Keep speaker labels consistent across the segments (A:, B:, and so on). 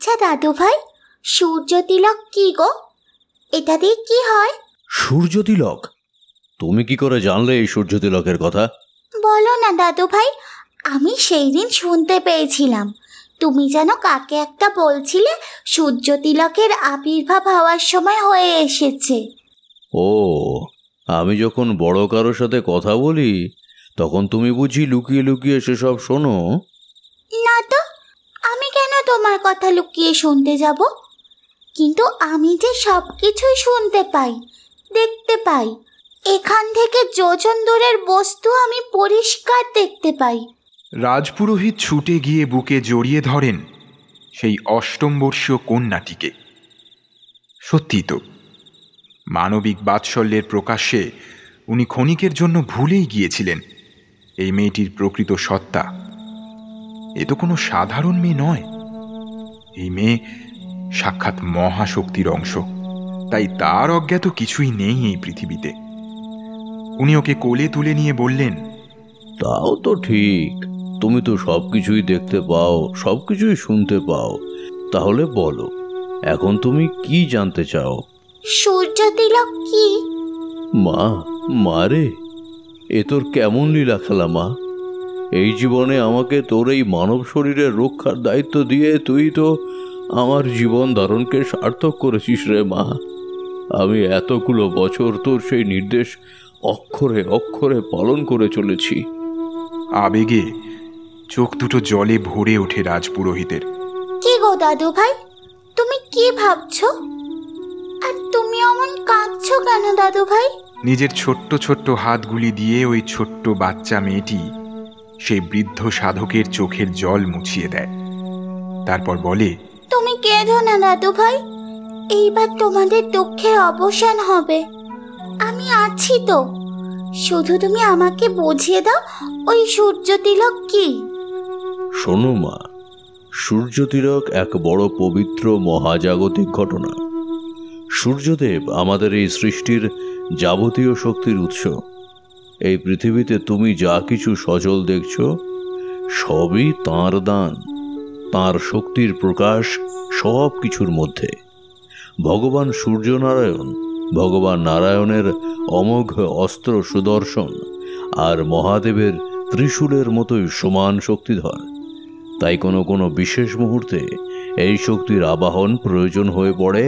A: আচ্ছা দাদু ভাই, সূর্য তিলক কি গো? এটা দিয়ে কি হয়?
B: সূর্য তিলক? তুমি কি করে জানলে এই সূর্য তিলকের কথা?
A: বলো না দাদু ভাই, আমি সেই দিন শুনতে পেয়েছিলাম তুমি যেন কাকে একটা বলছিলে সূর্য তিলকের আবির্ভাব হওয়ার সময় হয়ে এসেছে।
B: ও, আমি যখন বড় কারোর সাথে কথা বলি তখন তুমি বুঝি লুকিয়ে লুকিয়ে সেসব শোনো?
A: না তো, আমি কেন তোমার কথা লুকিয়ে শুনতে যাব? কিন্তু আমি যে সব কিছুই শুনতে পাই, দেখতে পাই। এখান থেকে যোজন দূরের বস্তু আমি পরিষ্কার দেখতে পাই।
C: রাজপুরোহিত ছুটে গিয়ে বুকে জড়িয়ে ধরেন সেই অষ্টম বর্ষীয় কন্যাটিকে। সত্যি তো, মানবিক বাৎসল্যের প্রকাশ্যে উনি ক্ষণিকের জন্য ভুলেই গিয়েছিলেন এই মেয়েটির প্রকৃত সত্তা। এ তো কোনো সাধারণ মেয়ে নয়, এই মেয়ে সাক্ষাৎ মহাশক্তির অংশ। তাই তার অজ্ঞাত কিছুই নেই এই পৃথিবীতে। উনি ওকে কোলে তুলে নিয়ে বললেন,
B: তাও তো ঠিক, তুমি তো সবকিছুই দেখতে পাও, সবকিছুই শুনতে পাও। তাহলে বলো, এখন তুমি কি জানতে চাও?
A: সূর্য তিলক কি?
B: মা রে, এ তোর কেমন লীলা খেলা মা? এই জীবনে আমাকে তোর এই মানব শরীরের রক্ষার দায়িত্ব দিয়ে তুই তো আমার জীবন ধারণকে সার্থক করেছিস রে মা। আমি এতগুলো বছর তোর সেই নির্দেশ অক্ষরে অক্ষরে পালন করে চলেছি।
C: আবেগে চোখ দুটো জলে ভরে ওঠে রাজপুরোহিতের।
A: কি গো দাদু ভাই, তুমি কি ভাবছো? আর তুমি অমন কাঁদছো কেন দাদু ভাই?
C: নিজের ছোট্ট ছোট্ট হাতগুলি দিয়ে ওই ছোট্ট বাচ্চা মেয়েটি সেই বৃদ্ধ সাধকের চোখের জল মুছিয়ে দেয়। তারপর বলে,
A: তুমি কেঁদো না দাদু ভাই, এইবার তোমাদের দুঃখের অবসান হবে। আমি আছি তো, শুধু তুমি আমাকে বুঝিয়ে দাও ওই সূর্য তিলক কি।
B: শোনো মা, সূর্য তিলক এক বড় পবিত্র মহাজাগতিক ঘটনা। সূর্যদেব আমাদের এই সৃষ্টির যাবতীয় শক্তির উৎস। এই পৃথিবীতে তুমি যা কিছু সজল দেখছ সবই তাঁর দান, তাঁর শক্তির প্রকাশ সব কিছুর মধ্যে। ভগবান সূর্যনারায়ণ, ভগবান নারায়ণের অমোঘ অস্ত্র সুদর্শন আর মহাদেবের ত্রিশূলের মতোই সমান শক্তিধর। তাই কোনো কোনো বিশেষ মুহূর্তে এই শক্তির আবাহন প্রয়োজন হয়ে পড়ে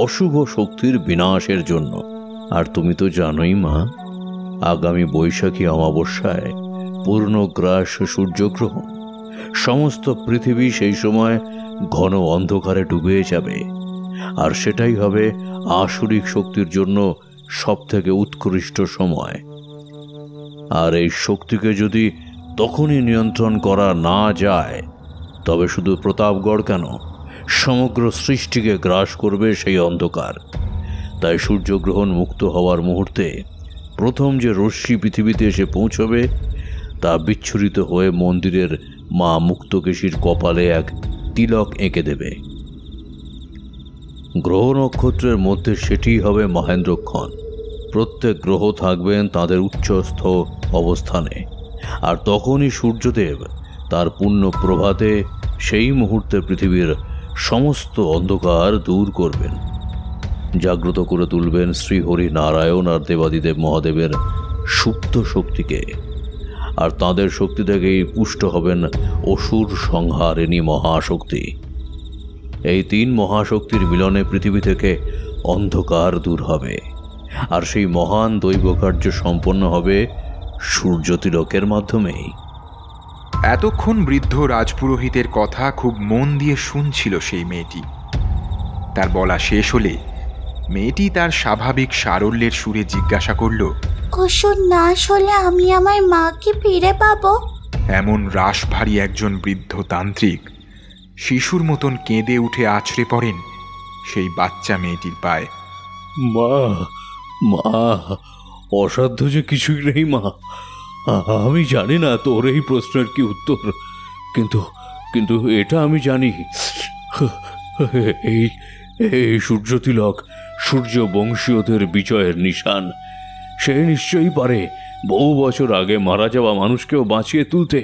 B: অশুভ শক্তির বিনাশের জন্য। আর তুমি তো জানোই মা, আগামী বৈশাখী অমাবস্যায় পূর্ণগ্রাস সূর্যগ্রহণ। সমস্ত পৃথিবী সেই সময় ঘন অন্ধকারে ডুবে যাবে, আর সেটাই হবে আসুরিক শক্তির জন্য সবথেকে উৎকৃষ্ট সময়। আর এই শক্তিকে যদি তখনই নিয়ন্ত্রণ করা না যায় তবে শুধু প্রতাপগড় কেন, সমগ্র সৃষ্টিকে গ্রাস করবে সেই অন্ধকার। তাই সূর্যগ্রহণ মুক্ত হওয়ার মুহূর্তে প্রথম যে রশ্মি পৃথিবীতে এসে পৌঁছবে তা বিচ্ছুরিত হয়ে মন্দিরের মা মুক্তকেশীর কপালে এক তিলক এঁকে দেবে। গ্রহ নক্ষত্রের মধ্যে সেটিই হবে মহেন্দ্রক্ষণ। প্রত্যেক গ্রহ থাকবেন তাদের উচ্চস্থ অবস্থানে, আর তখনই সূর্যদেব তার পূর্ণ প্রভাতে সেই মুহূর্তে পৃথিবীর সমস্ত অন্ধকার দূর করবেন, জাগ্রত করে তুলবেন শ্রীহরি নারায়ণ আর দেবাদিদেব মহাদেবের সুপ্ত শক্তিকে। আর তাদের শক্তি থেকেই পুষ্ট হবেন অসুর সংহারিণী মহাশক্তি। এই তিন মহাশক্তির মিলনে পৃথিবী থেকে অন্ধকার দূর হবে, আর সেই মহান দৈব কার্য সম্পন্ন হবে সূর্য তিলকের মাধ্যমেই।
C: এতক্ষণ বৃদ্ধ রাজপুরোহিতের কথা খুব মন দিয়ে শুনছিল সেই মেয়েটি। তার বলা শেষ হলে মেয়েটি তার স্বাভাবিক সারল্যের সুরে জিজ্ঞাসা করল,
A: অসুর নাশ হলে আমি আমার মাকে ফিরে পাবো?
C: এমন রাশভারী একজন বৃদ্ধ তান্ত্রিক শিশুর মতন কেঁদে উঠে আছড়ে পড়েন সেই বাচ্চা মেয়েটির পায়ে।
B: মা, মা, অসাধ্য যে কিছুই নেই মা। আমি জানি না তোর এই প্রশ্নের কি উত্তর, কিন্তু কিন্তু এটা আমি জানি, এই এই সূর্য তিলক সূর্য বংশীয়দের বিজয়ের নিশান। সে নিশ্চয়ই পারে বহু বছর আগে মারা যাওয়া মানুষকেও বাঁচিয়ে তুলতে।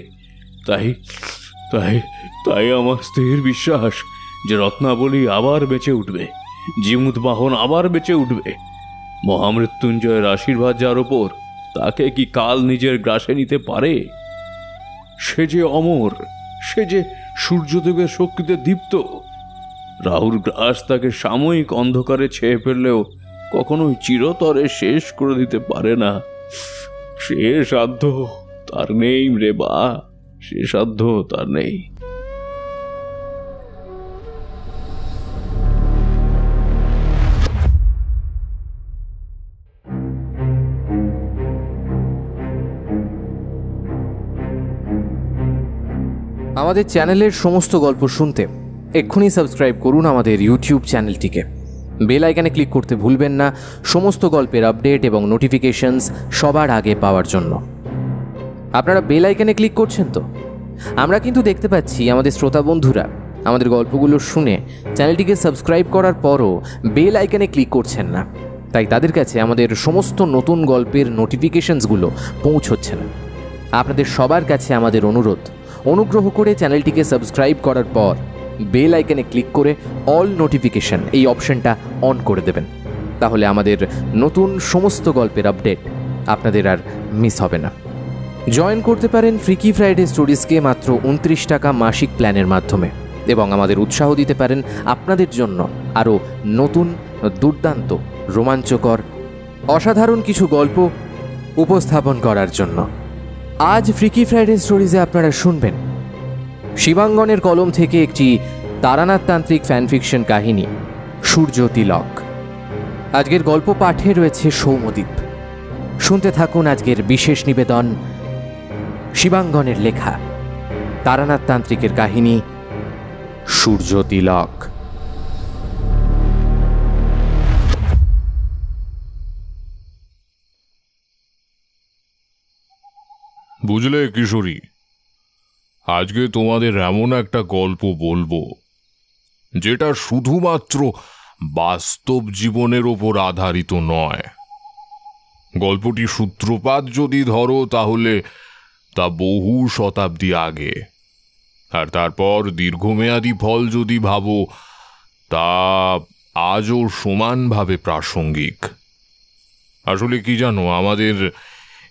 B: তাই তাই তাই আমার স্থির বিশ্বাস যে রত্নাবলী আবার বেঁচে উঠবে, জিমুতবাহন আবার বেঁচে উঠবে। মহামৃত্যুঞ্জয়ের আশীর্বাদ যার ওপর, তাকে কি কাল নিজের গ্রাসে নিতে পারে? সে যে অমর, সে যে সূর্যদেবের শক্তিতে দীপ্ত। রাহুর গ্রাস তাকে সাময়িক অন্ধকারে ছেয়ে ফেললেও কখনোই চিরতরে শেষ করে দিতে পারে না। সে সাধ্য তার নেই রে বা, সে সাধ্য তার নেই।
D: আমাদের চ্যানেলের সমস্ত গল্প শুনতে এক্ষুনি সাবস্ক্রাইব করুন আমাদের ইউটিউব চ্যানেলটিকে। বেল আইকনে ক্লিক করতে ভুলবেন না সমস্ত গল্পের আপডেট এবং নোটিফিকেশনস সবার আগে পাওয়ার জন্য। আপনারা বেল আইকনে ক্লিক করছেন তো? আমরা কিন্তু দেখতে পাচ্ছি আমাদের শ্রোতা বন্ধুরা আমাদের গল্পগুলো শুনে চ্যানেলটিকে সাবস্ক্রাইব করার পরও বেল আইকনে ক্লিক করছেন না, তাই তাদের কাছে আমাদের সমস্ত নতুন গল্পের নোটিফিকেশনসগুলো পৌঁছচ্ছে না। আপনাদের সবার কাছে আমাদের অনুগ্রহ করে চ্যানেলটিকে সাবস্ক্রাইব করার পর বেল আইকনে ক্লিক করে অল নোটিফিকেশন এই অপশনটা অন করে দেবেন। তাহলে আমাদের নতুন সমস্ত গল্পের আপডেট আপনাদের আর মিস হবে না। জয়েন করতে পারেন ফ্রিকি ফ্রাইডে স্টোরিজকে মাত্র 29 টাকা মাসিক প্ল্যানের মাধ্যমে, এবং আমাদের উৎসাহ দিতে পারেন আপনাদের জন্য আরও নতুন, দুর্দান্ত, রোমাঞ্চকর, অসাধারণ কিছু গল্প উপস্থাপন করার জন্য। আজ ফ্রিকি ফ্রাইডে স্টোরিজে আপনারা শুনবেন শিবাঙ্গনের কলম থেকে একটি তারানাথতান্ত্রিক ফ্যানফিকশন কাহিনী, সূর্য তিলক। আজকের গল্প পাঠে রয়েছে সৌম্যদীপ। শুনতে থাকুন আজকের বিশেষ নিবেদন, শিবাঙ্গনের লেখা তারানাথতান্ত্রিকের কাহিনী, সূর্য তিলক।
E: বুঝলে কিশোরী, আজকে তোমাদের এমন একটা গল্প বলবো যেটা শুধুমাত্র বাস্তব জীবনের ওপর আধারিত নয়। গল্পটি সূত্রপাত যদি ধরো তাহলে তা বহু শতাব্দী আগে, আর তারপর দীর্ঘমেয়াদী ফল যদি ভাবো তা আজও সমানভাবে প্রাসঙ্গিক। আসলে কি জানো, আমাদের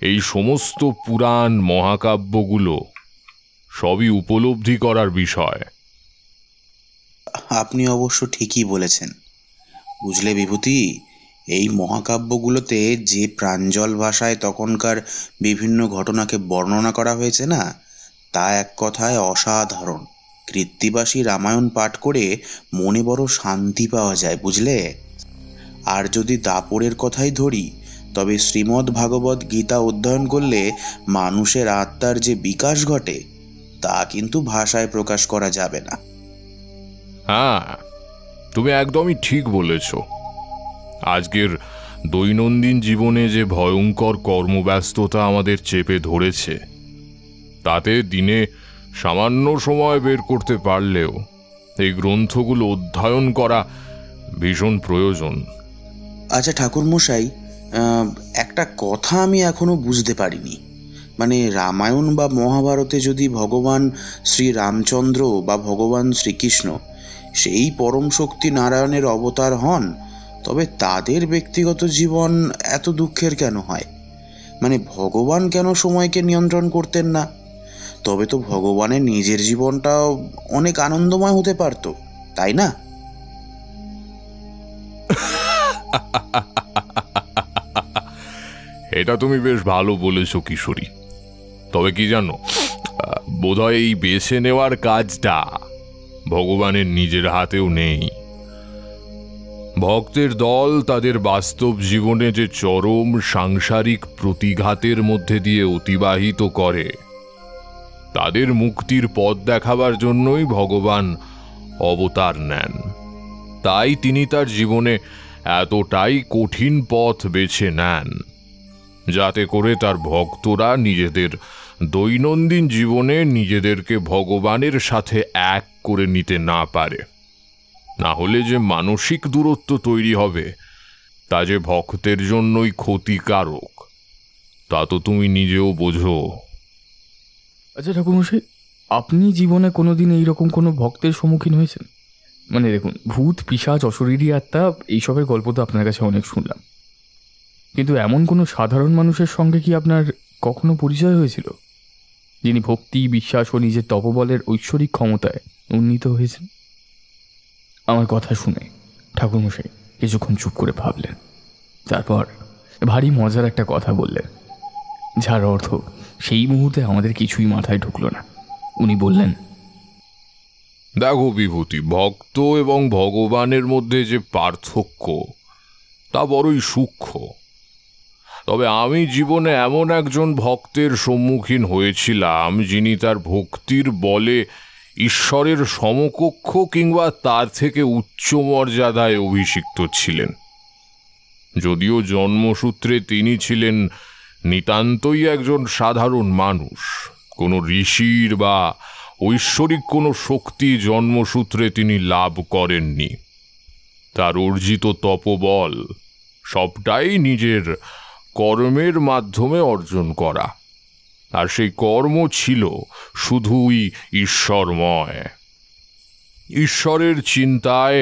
E: এই সমস্ত পুরাণ মহাকাব্যগুলো সবই উপলব্ধি করার বিষয়।
F: আপনি অবশ্য ঠিকই বলেছেন। বুঝলে বিভূতি, এই মহাকাব্যগুলোতে যে প্রাঞ্জল ভাষায় তখনকার বিভিন্ন ঘটনাকে বর্ণনা করা হয়েছে না, তা এক কথায় অসাধারণ। কৃত্তিবাসী রামায়ণ পাঠ করে মনে বড় শান্তি পাওয়া যায়, বুঝলে। আর যদি দাপরের কথাই ধরি, তবে শ্রীমদ্ ভাগবত গীতা অধ্যয়ন করলে মানুষের আত্মার যে বিকাশ ঘটে তা কিন্তু ভাষায় প্রকাশ করা যাবে না।
E: হ্যাঁ, তুমি একদমই ঠিক বলেছ। আজকের দৈনন্দিন জীবনে যে ভয়ঙ্কর কর্মব্যস্ততা আমাদের চেপে ধরেছে, তাতে দিনে সামান্য সময় বের করতে পারলেও এই গ্রন্থগুলো অধ্যয়ন করা ভীষণ প্রয়োজন।
F: আচ্ছা ঠাকুরমশাই, একটা কথা আমি এখনো বুঝতে পারিনি। মানে রামায়ণ বা মহাভারতে যদি ভগবান শ্রী রামচন্দ্র বা ভগবান শ্রীকৃষ্ণ সেই পরম শক্তি নারায়ণের অবতার হন, তবে তাদের ব্যক্তিগত জীবন এত দুঃখের কেন হয়? মানে ভগবান কেন সময়কে নিয়ন্ত্রণ করতেন না? তবে তো ভগবানের নিজের জীবনটাও অনেক আনন্দময় হতে পারত, তাই না?
E: এটা তুমি বেশ ভালো বলেছো কিশোরী। তবে কি জানো, বোধহয় এই বেছে নেওয়ার কাজটা ভগবানের নিজের হাতেও নেই। ভক্তের দল তাদের বাস্তব জীবনে যে চরম সাংসারিক প্রতিঘাতের মধ্যে দিয়ে অতিবাহিত করে, তাদের মুক্তির পথ দেখাবার জন্যই ভগবান অবতার নেন। তাই তিনি তার জীবনে এতটাই কঠিন পথ বেছে নেন যাতে করে তার ভক্তরা নিজেদের দৈনন্দিন জীবনে নিজেদেরকে ভগবানের সাথে এক করে নিতে না পারে। না হলে যে মানসিক দূরত্ব তৈরি হবে তা যে ভক্তের জন্যই ক্ষতিকারক, তা তো তুমি নিজেও বোঝো।
G: আচ্ছা ঠাকুরমশাই, আপনি জীবনে কোনোদিন এইরকম কোনো ভক্তের সম্মুখীন হয়েছেন মানে দেখুন, ভূত, পিশাচ, অশরীরী আত্মা এইসবের গল্প তো আপনার কাছে অনেক শুনলাম, কিন্তু এমন কোনো সাধারণ মানুষের সঙ্গে কি আপনার কখনো পরিচয় হয়েছিল যিনি ভক্তি, বিশ্বাস ও নিজের তপবলের ঐশ্বরিক ক্ষমতায় উন্নীত হয়েছেন? আমার কথা শুনে ঠাকুরমশাই কিছুক্ষণ চুপ করে ভাবলেন, তারপর ভারী মজার একটা কথা বললেন, যার অর্থ সেই মুহূর্তে আমাদের কিছুই মাথায় ঢুকলো না। উনি বললেন,
E: দেখো বিভূতি, ভক্ত এবং ভগবানের মধ্যে যে পার্থক্য তা বড়ই সূক্ষ্ম। তবে আমি জীবনে এমন একজন ভক্তের সম্মুখীন হয়েছিলাম যিনি তার ভক্তির বলে ঈশ্বরের সমকক্ষ কিংবা তার থেকে উচ্চ মর্যাদায় অভিষিক্ত ছিলেন। যদিও জন্মসূত্রে তিনি ছিলেন নিতান্তই একজন সাধারণ মানুষ, কোনো ঋষির বা ঐশ্বরিক কোনো শক্তি জন্মসূত্রে তিনি লাভ করেননি। তার অর্জিত তপবল সবটাই নিজের কর্মের মাধ্যমে অর্জন করা, আর সেই কর্ম ছিল শুধুই ঈশ্বরময়। ঈশ্বরের চিন্তায়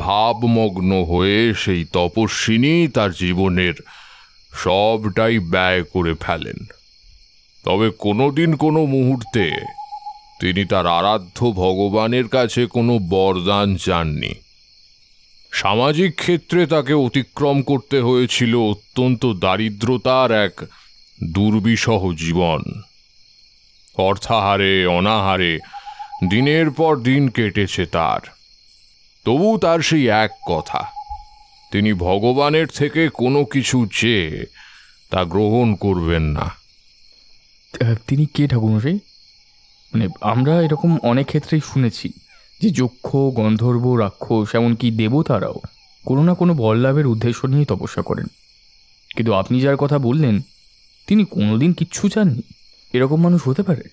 E: ভাবমগ্ন হয়ে সেই তপস্বিনী তার জীবনের সবটাই ব্যয় করে ফেলেন। তবে কোনোদিন কোনো মুহূর্তে তিনি তার আরাধ্য ভগবানের কাছে কোনো বরদান চাননি। সামাজিক ক্ষেত্রে তাকে অতিক্রম করতে হয়েছিল অত্যন্ত দারিদ্রতার এক দুর্বিষহ জীবন। অর্থাহারে অনাহারে দিনের পর দিন কেটেছে তার। তবু তার সেই এক কথা, তিনি ভগবানের থেকে কোনো কিছু চেয়ে তা গ্রহণ করবেন না।
G: তিনি কে ঠাকুরমশাই? মানে আমরা এরকম অনেক ক্ষেত্রেই শুনেছি যে যক্ষ, গন্ধর্ব, রাক্ষস, এমনকি দেবতারাও কোনো না কোনো বর লাভের উদ্দেশ্য নিয়ে তপস্যা করেন, কিন্তু আপনি যার কথা বললেন তিনি কোনোদিন কিচ্ছু চাননি। এরকম মানুষ হতে পারে?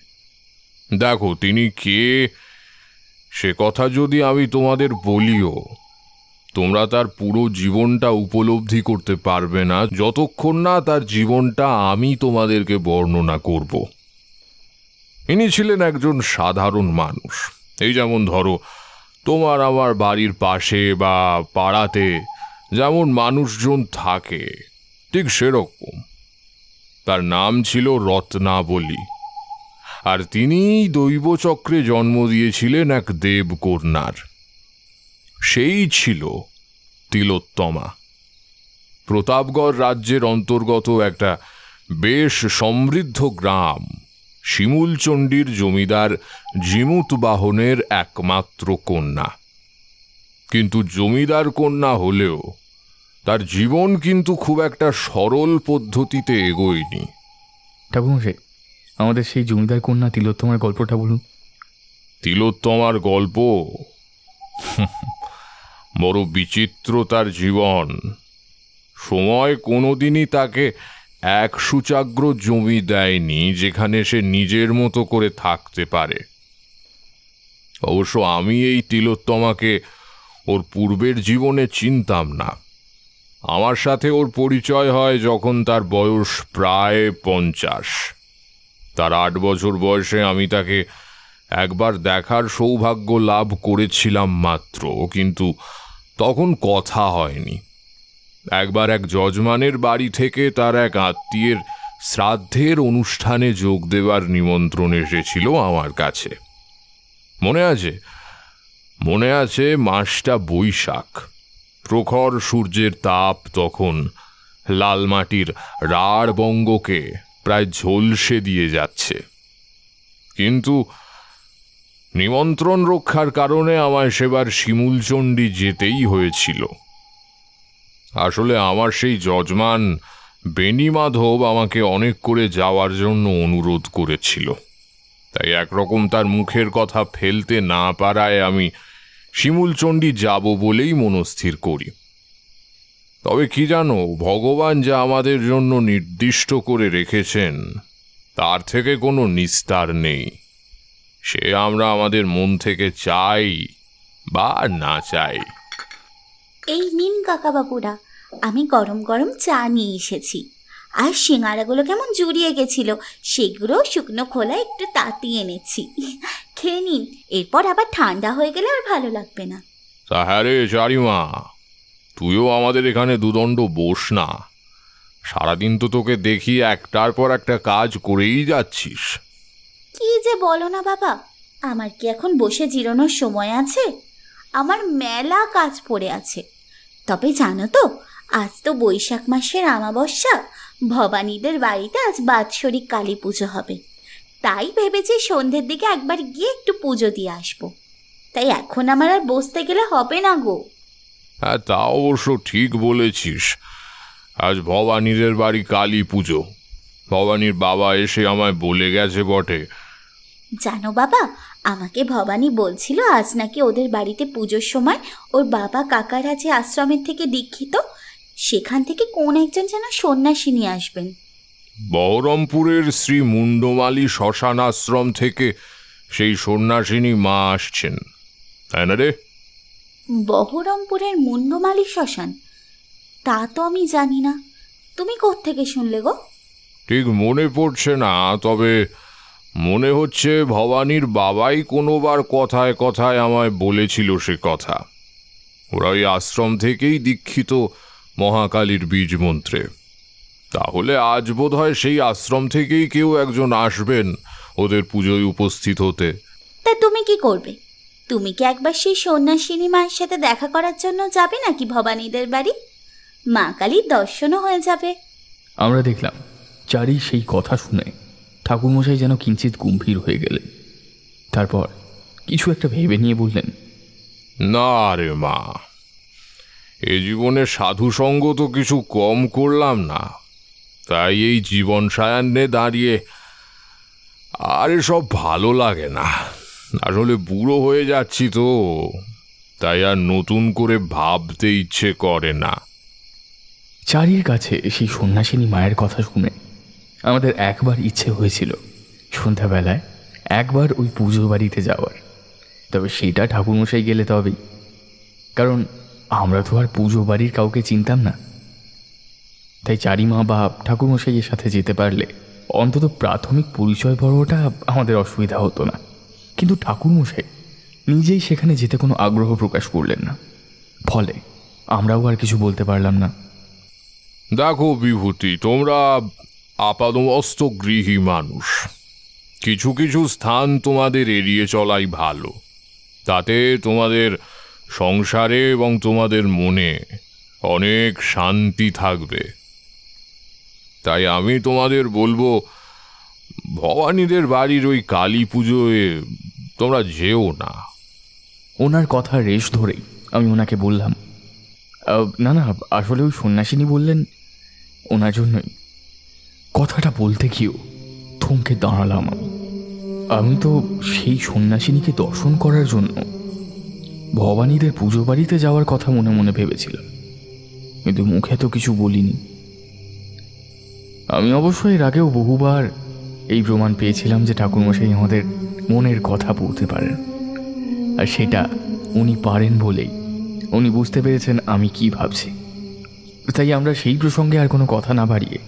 E: দেখো, তিনি কে সে কথা যদি আমি তোমাদের বলিও, তোমরা তার পুরো জীবনটা উপলব্ধি করতে পারবে না যতক্ষণ না তার জীবনটা আমি তোমাদেরকে বর্ণনা করব। ইনি ছিলেন একজন সাধারণ মানুষ। এই যেমন ধরো, তোমার আমার বাড়ির পাশে বা পাড়াতে যেমন মানুষজন থাকে ঠিক সেরকম। তার নাম ছিল রত্নাবলী, আর তিনি দৈবচক্রে জন্ম দিয়েছিলেন এক দেবকন্যার। সেই ছিল তিলোত্তমা। প্রতাপগড় রাজ্যের অন্তর্গত একটা বেশ সমৃদ্ধ গ্রাম শিমুলচণ্ডীর জমিদার জিমুত বাহনের একমাত্র কন্যা। কিন্তু জমিদার কন্যা হলেও তার জীবন কিন্তু খুব একটা সরল পদ্ধতিতে এগোয়নি।
G: ঠাকুরমশাই, আমাদের সেই জমিদার কন্যা তিলোত্তমার গল্পটা বলুন।
E: তিলোত্তমার গল্প বড় বিচিত্র তার জীবন। সময় কোনোদিনই তাকে এক সুচাগ্র জমি দেয়নি যেখানে সে নিজের মতো করে থাকতে পারে। অবশ্য আমি এই তিলোত্তমাকে ওর পূর্বের জীবনে চিনতাম না। আমার সাথে ওর পরিচয় হয় যখন তার বয়স প্রায় 50। তার 8 বছর বয়সে আমি তাকে একবার দেখার সৌভাগ্য লাভ করেছিলাম মাত্র, কিন্তু তখন কথা হয়নি। একবার এক যজমানের বাড়ি থেকে তার এক আত্মীয়ের শ্রাদ্ধের অনুষ্ঠানে যোগ দেওয়ার নিমন্ত্রণ এসেছিল আমার কাছে। মনে আছে মাসটা বৈশাখ। প্রখর সূর্যের তাপ তখন লাল মাটির রাঢ় বঙ্গকে প্রায় ঝলসে দিয়ে যাচ্ছে, কিন্তু নিমন্ত্রণ রক্ষার কারণে আমায় সেবার শিমুলচণ্ডী যেতেই হয়েছিল। আসলে আমার সেই যজমান বেণী মাধব আমাকে অনেক করে যাওয়ার জন্য অনুরোধ করেছিল, তাই একরকম তার মুখের কথা ফেলতে না পারায় আমি শিমুলচণ্ডী যাব বলেই মনস্থির করি। তবে কি জানো, ভগবান যা আমাদের জন্য নির্দিষ্ট করে রেখেছেন তার থেকে কোনো নিস্তার নেই। সে আমরা আমাদের মন থেকে চাই বা না চাই।
A: এই নিন কাকাবাবুরা, আমি গরম গরম চা নিয়ে এসেছি। আর সিঙ্গারাগুলো কেমন জুড়িয়ে গেছিল, সেগুলো শুকনো খোলা একটু তাতিয়ে এনেছি। খেয়ে নিন, এরপর আবার ঠান্ডা হয়ে গেলে আর ভালো লাগবে না।
E: তা হ্যাঁ রে চারিমা, তুইও আমাদের এখানে দুদণ্ড বস না। সারাদিন তো তোকে দেখি একটার পর একটা কাজ করেই যাচ্ছিস।
A: কি যে বলো না বাবা, আমার কি এখন বসে জিরানোর সময় আছে? আমার মেলা কাজ পড়ে আছে। তবে জানো তো, আজ তো বৈশাখ মাসের আমাবস্যা, ভবানীদের বাড়িতে আজ বাৎসরিক কালী পুজো হবে। তাই ভেবেছি সন্ধ্যের দিকে একবার গিয়ে একটু পুজো দিয়ে আসবো। তাই এখন আমার আর বসতে গেলে হবে না গো।
E: হ্যাঁ, তা অবশ্য ঠিক বলেছিস। আজ ভবানীদের বাড়ি কালী পুজো। ভবানীর বাবা এসে আমায় বলে গেছে বটে।
A: জানো বাবা, আমাকে ভবানী বলছিল আজ নাকি ওদের বাড়িতে পুজোর সময় ওর বাবা কাকারা যে আশ্রমের থেকে দীক্ষিত, সেখান থেকে কোন একজন যেন সন্ন্যাসী নিয়ে আসবেন।
E: বহরমপুরের শ্রী মুন্ডমালী শ্মশান আশ্রম থেকে সেই সন্ন্যাসিনী মা আসছেন, তাই না রে?
A: বহরমপুরের মুন্ডমালী শ্মশান? তা তো আমি জানি না। তুমি কোত্থেকে শুনলে গো?
E: ঠিক মনে পড়ছে না, তবে মনে হচ্ছে ভবানীর বাবাই কোনোবার কথায় কথায় আমায় বলেছিল সে কথা। ওরা ওই আশ্রম থেকেই দীক্ষিত মহাকালীর বীজ মন্ত্রে। তাহলে আজ বোধ হয় সেই আশ্রম থেকেই কেউ একজন আসবেন ওদের পুজোয় উপস্থিত হতে।
A: তা তুমি কি করবে? তুমি কি একবার সেই সন্ন্যাসিনী মায়ের সাথে দেখা করার জন্য যাবে নাকি ভবানীদের বাড়ি? মা কালীর দর্শনও হয়ে যাবে।
G: আমরা দেখলাম চারি সেই কথা শুনে ঠাকুরমশাই যেন কিঞ্চিত গম্ভীর হয়ে গেলেন। তারপর কিছু একটা ভেবে নিয়ে বললেন,
E: না রে মা, এ জীবনে সাধু সঙ্গ তো কিছু কম করলাম না। তাই এই জীবন সায়ান্নে দাঁড়িয়ে আর এসব ভালো লাগে না। আসলে বুড়ো হয়ে যাচ্ছি তো, তাই আর নতুন করে ভাবতে ইচ্ছে করে না।
G: চারির কাছে সেই সন্ন্যাসিনী মায়ের কথা শুনে আমাদের একবার ইচ্ছে হয়েছিল সন্ধ্যাবেলায় একবার ওই পুজো বাড়িতে যাওয়ার। তবে সেটা ঠাকুরমশাই গেলে তবেই, কারণ আমরা তো আর পুজো বাড়ির কাউকে চিনতাম না। তাই চারিমা বা ঠাকুরমশাইয়ের সাথে যেতে পারলে অন্তত প্রাথমিক পরিচয় পর্বটা আমাদের অসুবিধা হতো না। কিন্তু ঠাকুরমশাই নিজেই সেখানে যেতে কোনো আগ্রহ প্রকাশ করলেন না, ফলে আমরাও আর কিছু বলতে পারলাম না।
E: দেখো বিভূতি, তোমরা আপাদমস্ত গৃহী মানুষ। কিছু কিছু স্থান তোমাদের এড়িয়ে চলাই ভালো। তাতে তোমাদের সংসারে এবং তোমাদের মনে অনেক শান্তি থাকবে। তাই আমি তোমাদের বলবো, ভবানীদের বাড়ির ওই কালী পুজোয় তোমরা যেও না।
G: ওনার কথা রেশ ধরেই আমি ওনাকে বললাম, না না, আসলে ওই সন্ন্যাসিনী বললেন ওনার জন্যই। কথাটা বলতে গিয়েও থমকে দাঁড়ালাম। আমি তো সেই সন্ন্যাসিনীকে দর্শন করার জন্য ভবানীদের পুজো বাড়িতে যাওয়ার কথা মনে মনে ভেবেছিলাম, কিন্তু মুখে তো কিছু বলিনি। আমি অবশ্য এর আগেও বহুবার এই প্রমাণ পেয়েছিলাম যে ঠাকুরমশাই আমাদের মনের কথা বলতে পারেন, আর সেটা উনি পারেন বলেই উনি বুঝতে পেরেছেন আমি কি ভাবছি। তাই আমরা সেই প্রসঙ্গে আর কোনো কথা না বাড়িয়ে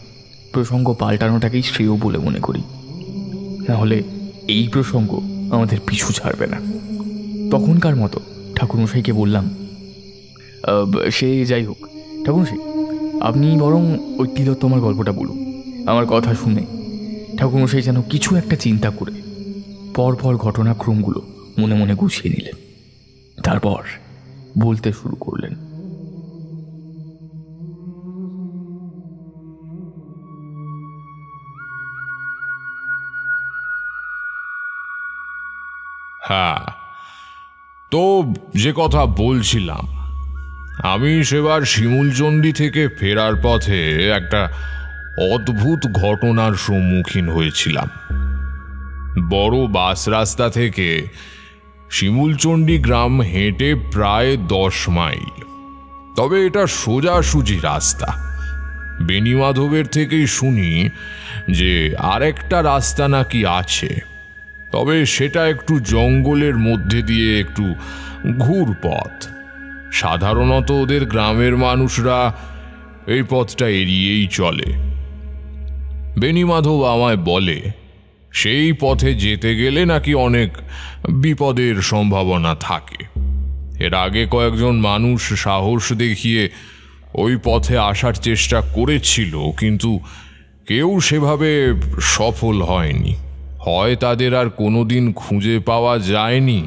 G: প্রসঙ্গ পাল্টানোটাকেই শ্রেয় বলে মনে করি। নাহলে এই প্রসঙ্গ আমাদের পিছু ছাড়বে না। তখনকার মতো ঠাকুরমশাইকে বললাম, সে যাই হোক ঠাকুরমশাই, আপনি বরং ওই তিলোত্তমার গল্পটা বলুন। আমার কথা শুনে ঠাকুরমশাই যেন কিছু একটা চিন্তা করে পরপর ঘটনাক্রমগুলো মনে মনে গুছিয়ে নিলেন। তারপর বলতে শুরু করলেন।
E: হ্যাঁ, তো যে কথা বলছিলাম, আমি সেবার শিমুলচণ্ডী থেকে ফেরার পথে একটা অদ্ভুত ঘটনার সম্মুখীন হয়েছিলাম। বড় বাস রাস্তা থেকে শিমুলচণ্ডী গ্রাম হেঁটে প্রায় 10 মাইল। তবে এটা সোজাসুজি রাস্তা। বেণীমাধবের থেকেই শুনি যে আরেকটা রাস্তা নাকি আছে, তবে সেটা একটু জঙ্গলের মধ্যে দিয়ে একটু ঘুরপথ। সাধারণত ওদের গ্রামের মানুষরা এই পথটা এড়িয়েই চলে। বেণীমাধব আমায় বলে সেই পথে যেতে গেলে নাকি অনেক বিপদের সম্ভাবনা থাকে এর আগে কয়েকজন মানুষ সাহস দেখিয়ে ওই পথে আসার চেষ্টা করেছিল, কিন্তু কেউ সেভাবে সফল হয়নি। হয় তাদের আর কোনোদিন খুঁজে পাওয়া যায়নি,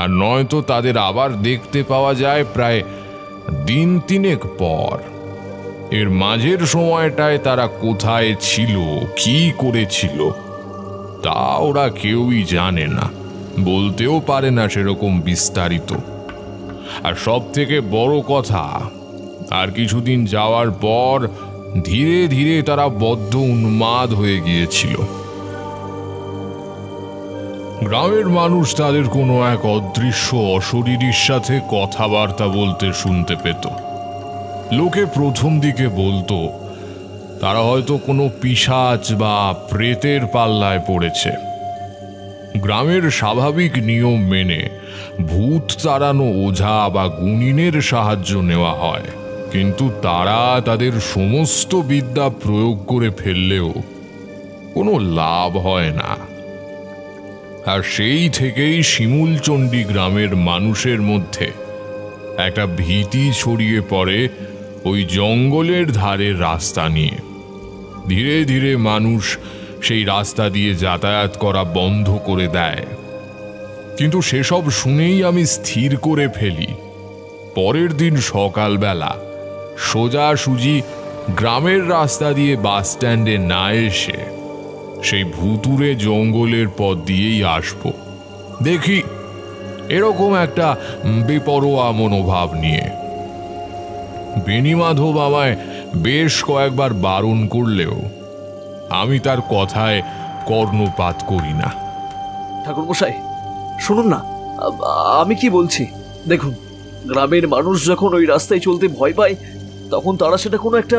E: আর নয়তো তাদের আবার দেখতে পাওয়া যায় প্রায় দিন 3 পর। এর মাঝের সময়টায় তারা কোথায় ছিল, কি করেছিল, তা ওরা কেউই জানে না, বলতেও পারে না সেরকম বিস্তারিত। আর সব থেকে বড় কথা, আর কিছুদিন যাওয়ার পর ধীরে ধীরে তারা বদ্ধ উন্মাদ হয়ে গিয়েছিল। গ্রামের মানুষ তাদের কোনো এক অদৃশ্য অশরীরীর সাথে কথাবার্তা বলতে শুনতে পেত। লোকে প্রথম দিকে বলতো তারা হয়তো কোনো পিশাচ বা প্রেতের পাল্লায় পড়েছে। গ্রামের স্বাভাবিক নিয়ম মেনে ভূত তাড়ানো ওঝা বা গুণিনের সাহায্য নেওয়া হয়, কিন্তু তারা তাদের সমস্ত বিদ্যা প্রয়োগ করে ফেললেও কোনো লাভ হয় না। আর সেই থেকেই শিমুলচণ্ডী গ্রামের মানুষের মধ্যে একটা ভীতি ছড়িয়ে পড়ে ওই জঙ্গলের ধারের রাস্তা নিয়ে। ধীরে ধীরে মানুষ সেই রাস্তা দিয়ে যাতায়াত করা বন্ধ করে দেয়। কিন্তু সেসব শুনেই আমি স্থির করে ফেলি পরের দিন সকালবেলা সোজাসুজি গ্রামের রাস্তা দিয়ে বাস স্ট্যান্ডে না এসে সেই ভুতুরে জঙ্গলের পথ দিয়েই আসব। দেখি এরকম একটা বেপরোয়া মনোভাব নিয়ে। বেণীমাধব আমায় বেশ কয়েকবার বারণ করলেও আমি তার কথায় কর্ণপাত করি না।
H: ঠাকুরমশাই শুনুন না, আমি কি বলছি দেখুন, গ্রামের মানুষ যখন ওই রাস্তায় চলতে ভয় পায় তখন তারা সেটা কোনো একটা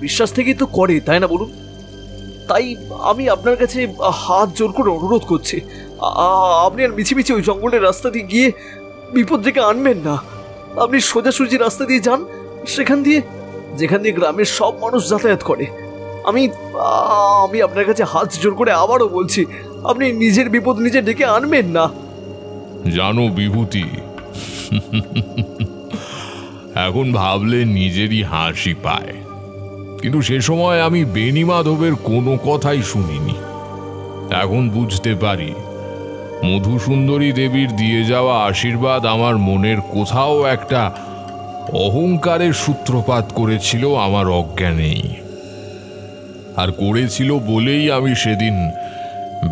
H: বিশ্বাস থেকেই তো করে, তাই না বলুন? তাই আমি আপনার কাছে হাত জোর করে অনুরোধ করছি, আপনি আর মিছিমিছি ওই জঙ্গলের রাস্তা দিয়ে গিয়ে বিপদ ডেকে আনবেন না। আপনি সোজাসুজি রাস্তা দিয়ে যান, যেখান দিয়ে গ্রামের সব মানুষ যাতায়াত করে। আমি আপনার কাছে হাত জোর করে আবারও বলছি, আপনি নিজের বিপদ নিজে ডেকে আনবেন না।
E: জানো বিভূতি, এখন ভাবলে নিজেরই হাসি পায়, কিন্তু সে সময় আমি বেণীমাধবের কোনো কথাই শুনিনি। এখন বুঝতে পারি মধুসুন্দরী দেবীর দিয়ে যাওয়া আশীর্বাদ আমার মনের কোথাও একটা অহংকারের সূত্রপাত করেছিল আমার অজ্ঞানেই। আর করেছিল বলেই আমি সেদিন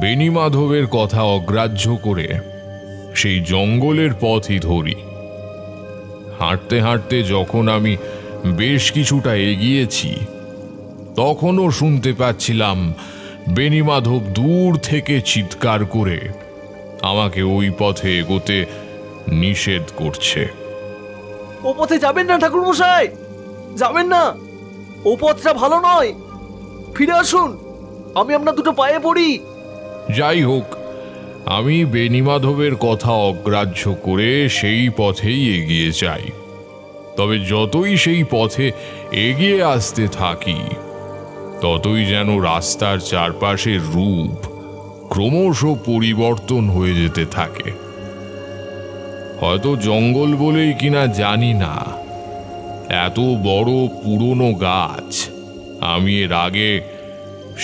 E: বেণীমাধবের কথা অগ্রাহ্য করে সেই জঙ্গলের পথই ধরি। হাঁটতে হাঁটতে যখন আমি বেশ কিছুটা এগিয়েছি তখনও শুনতে পাচ্ছিলাম বেণীমাধব দূর থেকে চিৎকার করে আমাকে ওই পথে এগোতে নিষেধ করছে।
H: ও পথে যাবেন না ঠাকুরমশাই, যাবেন না, ও পথটা ভালো নয়, ফিরে আসুন, আমি আপনার দুটো পায়ে পড়ি।
E: যাই হোক, আমি বেণীমাধবের কথা অগ্রাহ্য করে সেই পথেই এগিয়ে যাই। তবে যতই সেই পথে এগিয়ে আসতে থাকি ততই যেন রাস্তার চারপাশের রূপ ক্রমশ পরিবর্তন হয়ে যেতে থাকে। হয়তো জঙ্গল বলেই কিনা জানি না, এত বড় পুরনো গাছ আমি এর আগে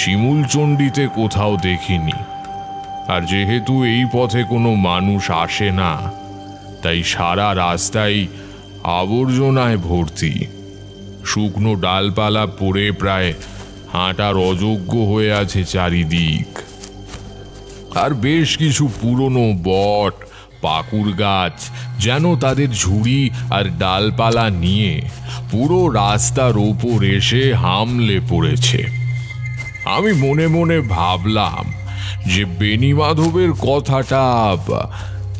E: শিমুলচণ্ডীতে কোথাও দেখিনি। আর যেহেতু এই পথে কোনো মানুষ আসে না, তাই সারা রাস্তায় আবর্জনায় ভর্তি। শুকনো ডালপালা পড়ে প্রায় হাঁটার অযোগ্য হয়ে আছে চারিদিক। আর বেশ কিছু পুরনো বট পাকুড় গাছ যেন তাদের ঝুড়ি আর ডালপালা নিয়ে পুরো রাস্তার ওপর এসে হামলে পড়েছে। আমি মনে মনে ভাবলাম যে বেণীমাধবের কথাটা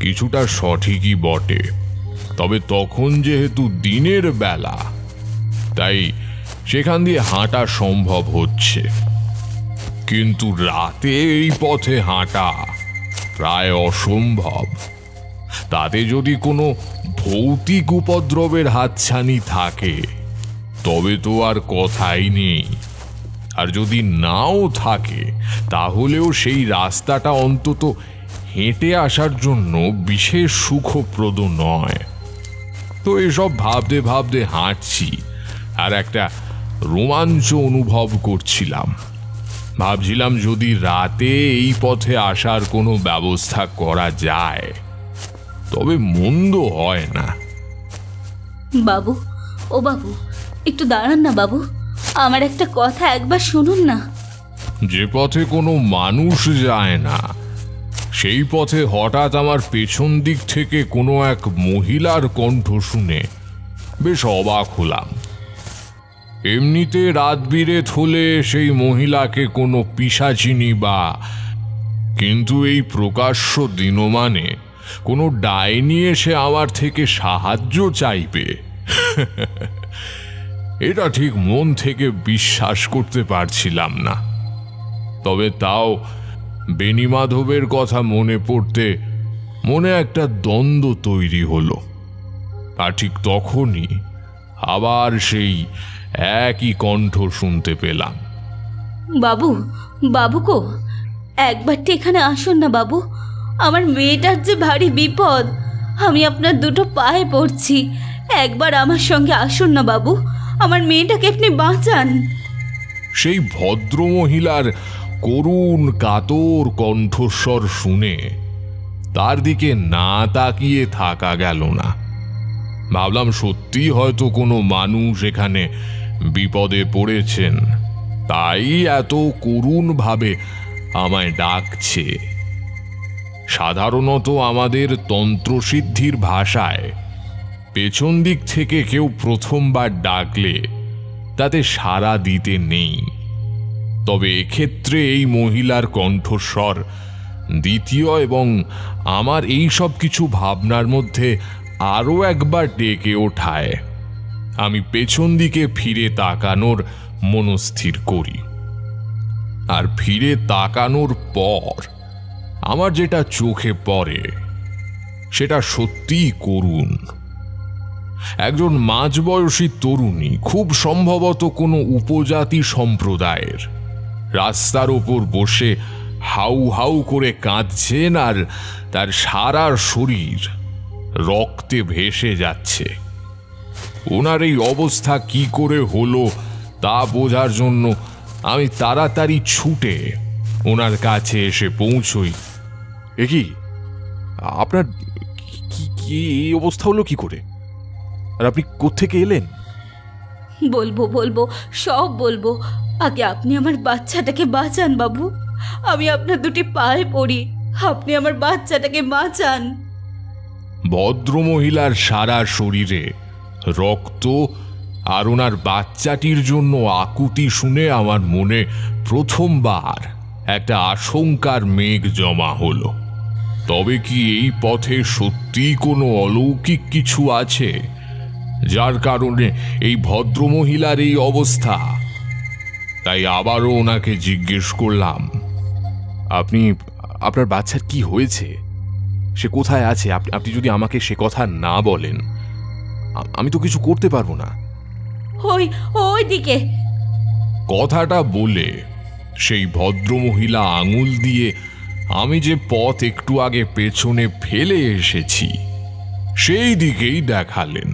E: কিছুটা সঠিকই বটে। তবে তখন যেহেতু দিনের বেলা, তাই সেখান দিয়ে হাঁটা সম্ভব হচ্ছে, কিন্তু রাতে এই পথে হাঁটা প্রায় অসম্ভব। তাতে যদি কোনো ভৌতিক উপদ্রবের হাতছানি থাকে তবে তো আর কথাই নেই। আর যদি নাও থাকে তাহলেও সেই রাস্তাটা অন্তত হেঁটে আসার জন্য বিশেষ সুখপ্রদ নয়। তো এসব ভাবতে ভাবতে হাঁটছি আর একটা রোমাঞ্চ অনুভব করছিলাম। ভাবছিলাম যদি রাতে এই পথে আসার কোনো ব্যবস্থা করা যায় তবে মন্দ হয় না।
I: বাবু, ও বাবু, একটু দাঁড়ান না বাবু, আমার একটা কথা একবার শুনুন না।
E: যে পথে কোনো মানুষ যায় না সেই পথে হঠাৎ আমার পেছন দিক থেকে কোনো এক মহিলার কণ্ঠ শুনে বেশ অবাক হলাম। এমনিতে রাত বিরেত হলে সেই মহিলাকে কোনো পিশাচিনী বা, কিন্তু এই প্রকাশ্য দিনমানে কোনো ডাইনি এসে আমার থেকে সাহায্য চাইবে, এটা ঠিক মন থেকে বিশ্বাস করতে পারছিলাম না। তবে তাও বেণীমাধবের কথা মনে পড়তে মনে একটা দ্বন্দ্ব তৈরি হলো। আর ঠিক তখনই আবার সেই একই কণ্ঠ শুনতে পেলাম।
I: বাবু, বাবু গো, একবারটি এখানে আসুন না বাবু, আমার মেয়েটার যে ভারী বিপদ, আমি আপনার দুটো পায়ে পড়ছি, একবার আমার সঙ্গে আসুন না বাবু, আমার মেয়েটাকে আপনি বাঁচান।
E: সেই ভদ্র মহিলার করুণ কাতর কণ্ঠস্বর শুনে তার দিকে না তাকিয়ে থাকা গেল না। ভাবলাম সত্যি হয়তো কোনো মানুষ এখানে বিপদে পড়েছেন, তাই এত করুণভাবে আমায় ডাকছে। সাধারণত আমাদের তন্ত্রসিদ্ধির ভাষায় পেছন দিক থেকে কেউ প্রথমবার ডাকলে তাতে সাড়া দিতে নেই, তবে এক্ষেত্রে এই মহিলার কণ্ঠস্বর দ্বিতীয় এবং আমার এই সব কিছু ভাবনার মধ্যে আরও একবার ডেকে ওঠায়। আমি পেছন দিকে ফিরে তাকানোর মনস্থির করি। আর ফিরে তাকানোর পর আমার যেটা চোখে পড়ে সেটা সত্যিই করুণ। একজন মাঝবয়সী তরুণী, খুব সম্ভবত কোনো উপজাতি সম্প্রদায়ের, রাস্তার ওপর বসে হাউ হাউ করে কাঁদছেন আর তার সারা শরীর রক্তে ভেসে যাচ্ছে। ওনার এই অবস্থা কি করে হলো তা বোঝার জন্য আমি তাড়াতাড়ি ছুটে ওনার কাছে এসে পৌঁছই।
B: এ কি আপনার কি এই অবস্থা হলো কি করে? আর আপনি কোত্থেকে এলেন?
I: বলবো বলবো, সব বলবো, আগে আপনি আমার বাচ্চাটাকে বাঁচান বাবু, আমি আপনার দুটি পায়ে পড়ি, আপনি আমার বাচ্চাটাকে বাঁচান।
E: ভদ্রমহিলার সারা শরীরে রক্ত আর ওনার বাচ্চাটির জন্য আকুতি শুনে আমার মনে প্রথমবার একটা আশঙ্কার মেঘ জমা হলো। তবে কি এই পথে সত্যিই কোনো অলৌকিক কিছু আছে যার কারণে এই ভদ্রমহিলার এই অবস্থা? তাই আবারও ওনাকে জিজ্ঞেস করলাম,
B: আপনার বাচ্চার কি হয়েছে? সে কোথায় আছে? আপনি যদি আমাকে সে কথা না বলেন আমি তো কিছু করতে পারবো না।
I: ওই দিকে।
E: কথাটা বলে সেই ভদ্রমহিলা আঙুল দিয়ে আমি যে পথ একটু আগে পেছনে ফেলে এসেছি সেই দিকেই দেখালেন।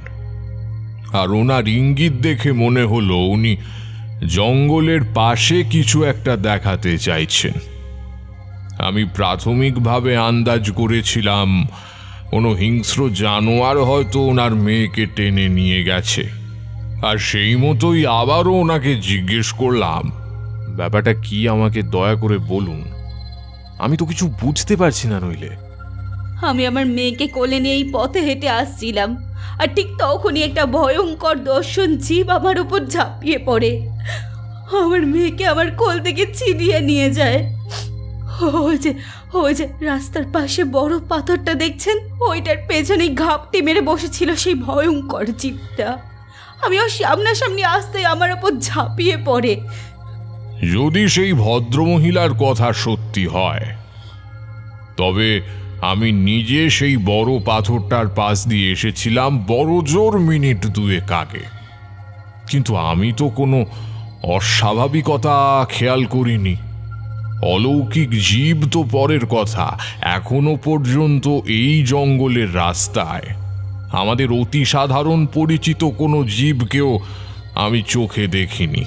E: আর ওনার ইঙ্গিত দেখে মনে হলো উনি জঙ্গলের পাশে কিছু একটা দেখাতে চাইছেন। আমি প্রাথমিকভাবে আন্দাজ করেছিলাম কোনো হিংস্র জানোয়ার হয়তো ওনার মেয়েকে টেনে নিয়ে গেছে। আর সেই মতোই আবারও ওনাকে জিজ্ঞেস করলাম,
B: ব্যাপারটা কি আমাকে দয়া করে বলুন, আমি তো কিছু বুঝতে পারছি না। নইলে
I: আমি আমার মেয়েকে কোলে নিয়ে এই পথে হেঁটে আসছিলাম, আর ঠিক তখনই একটা ভয়ঙ্কর দর্শন জীব আমার উপর ঝাঁপিয়ে পড়ে, আমার মেয়েকে আমার কোল থেকে ছিনিয়ে নিয়ে যায়। ওই যে রাস্তার পাশে বড় পাথরটা দেখছেন, ওইটার পেছনে ঘাপটি মেরে বসেছিল সেই ভয়ঙ্কর জীবটা। আমি ওর সামনাসামনি আসতে আমার উপর ঝাঁপিয়ে পড়ে।
E: যদি সেই ভদ্রমহিলার কথা সত্যি হয় তবে আমি নিজে সেই বড় পাথরটার পাশ দিয়ে এসেছিলাম বড় জোর মিনিট দুয়েক আগে, কিন্তু আমি তো কোনো অস্বাভাবিকতা খেয়াল করিনি। অলৌকিক জীব তো পরের কথা, এখনো পর্যন্ত এই জঙ্গলের রাস্তায় আমাদের অতি সাধারণ পরিচিত কোনো জীবকেও আমি চোখে দেখিনি।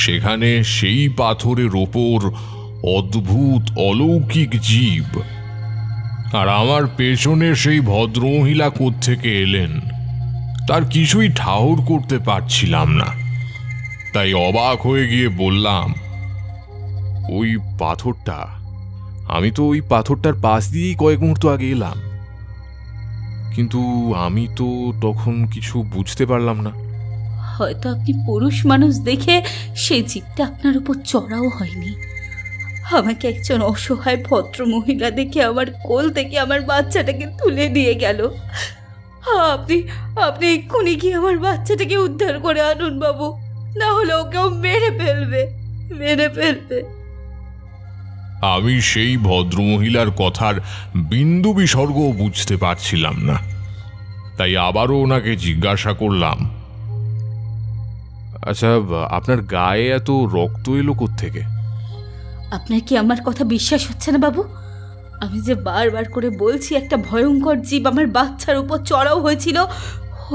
E: সেখানে সেই পাথরের ওপর অদ্ভুত অলৌকিক জীব, আর আমার পেছনে সেই ভদ্রমহিলা কোত্থেকে এলেন তার কিছুই ঠাউর করতে পারছিলাম না। তাই অবাক হয়ে গিয়ে বললাম,
B: ওই পাথরটা, আমি তো ওই পাথরটার পাশ দিয়েই কয়েক মুহূর্ত আগে এলাম, কিন্তু আমি তো তখন কিছু বুঝতে পারলাম না।
I: হয়তো আপনি পুরুষ মানুষ দেখে সেই জীবটা আপনার উপর চড়াও হয়নি। আমাকে একজন অসহায় ভদ্র মহিলা দেখে আমার কোল থেকে আমার বাচ্চাটাকে তুলে নিয়ে গেল। আপনি আপনি এক্ষুনি গিয়ে আমার বাচ্চাটাকে উদ্ধার করে আনুন বাবু, না হলে ওকেও মেরে ফেলবে।
E: আমি সেই ভদ্রমহিলার কথার বিন্দু বিসর্গ বুঝতে পারছিলাম না, তাই আবারও ওনাকে জিজ্ঞাসা করলাম,
B: আচ্ছা, আপনার গায়ে এত রক্ত এলো কোত্থেকে?
I: আপনার কি আমার কথা বিশ্বাস হচ্ছে না বাবু? আমি যে বারবার করে বলছি একটা ভয়ঙ্কর জীব আমার বাচ্চার উপর চড়াও হয়েছিল,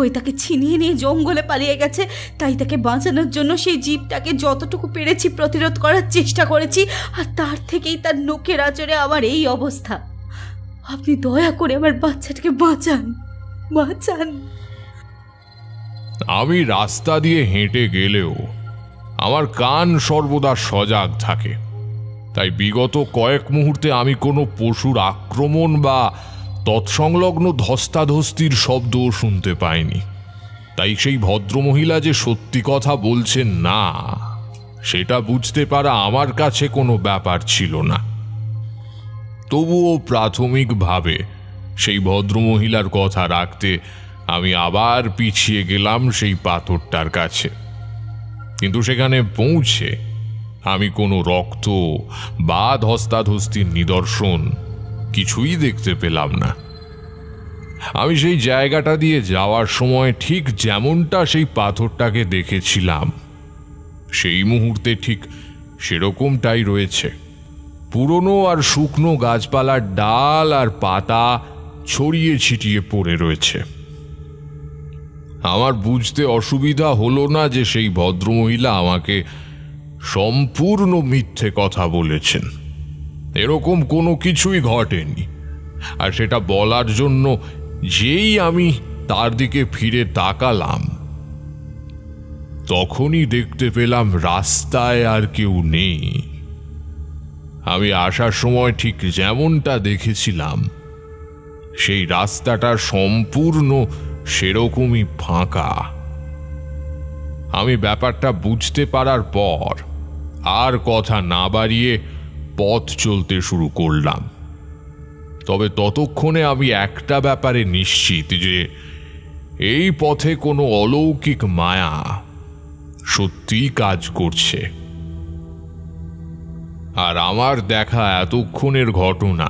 I: ওই তাকে ছিনিয়ে নিয়ে জঙ্গলে পালিয়ে গেছে। তাই তাকে বাঁচানোর জন্য সেই জীবটাকে যতটুকু পেরেছি প্রতিরোধ করার চেষ্টা করেছি, আর তার থেকেই তার নোকের আঁচড়ে আমার এই অবস্থা। আপনি দয়া করে আমার বাচ্চাটাকে বাঁচান।
E: আমি রাস্তা দিয়ে হেঁটে গেলেও আমার কান সর্বদা সজাগ থাকে, তাই বিগত কয়েক মুহূর্তে আমি কোনো পশুর আক্রমণ বা তৎসংলগ্ন ধস্তাধস্তির শব্দও শুনতে পাইনি। তাই সেই ভদ্রমহিলা যে সত্যি কথা বলছেন না, সেটা বুঝতে পারা আমার কাছে কোনো ব্যাপার ছিল না। তবুও প্রাথমিকভাবে সেই ভদ্রমহিলার কথা রাখতে আমি আবার পিছিয়ে গেলাম সেই পাথরটার কাছে, কিন্তু সেখানে পৌঁছে আমি কোনো রক্ত বা ধস্তাধস্তির নিদর্শন কিছুই দেখতে পেলাম না। আমি সেই জায়গাটা দিয়ে যাওয়ার সময় ঠিক যেমনটা সেই পাথরটাকে দেখেছিলাম, সেই মুহূর্তে ঠিক সেরকমটাই রয়েছে। পুরনো আর শুকনো গাছপালার ডাল আর পাতা ছড়িয়ে ছিটিয়ে পড়ে রয়েছে। আমার বুঝতে অসুবিধা হলো না যে সেই ভদ্রমহিলা আমাকে সম্পূর্ণ মিথ্যে কথা বলেছেন। এরকম কোনো কিছুই ঘটেনি। আর সেটা বলার জন্য যেই আমি তার দিকে ফিরে তাকালাম, তখনই দেখতে পেলাম রাস্তায় আর কেউ নেই। আমি আসার সময় ঠিক যেমনটা দেখেছিলাম, সেই রাস্তাটা সম্পূর্ণ সেরকমই ফাঁকা। আমি ব্যাপারটা বুঝতে পারার পর আর কথা না বাড়িয়ে পথ চলতে শুরু করলাম। তবে ততক্ষণে আমি একটা ব্যাপারে নিশ্চিত যে এই পথে কোনো অলৌকিক মায়া সত্যিই কাজ করছে, আর আমার দেখা এতক্ষণের ঘটনা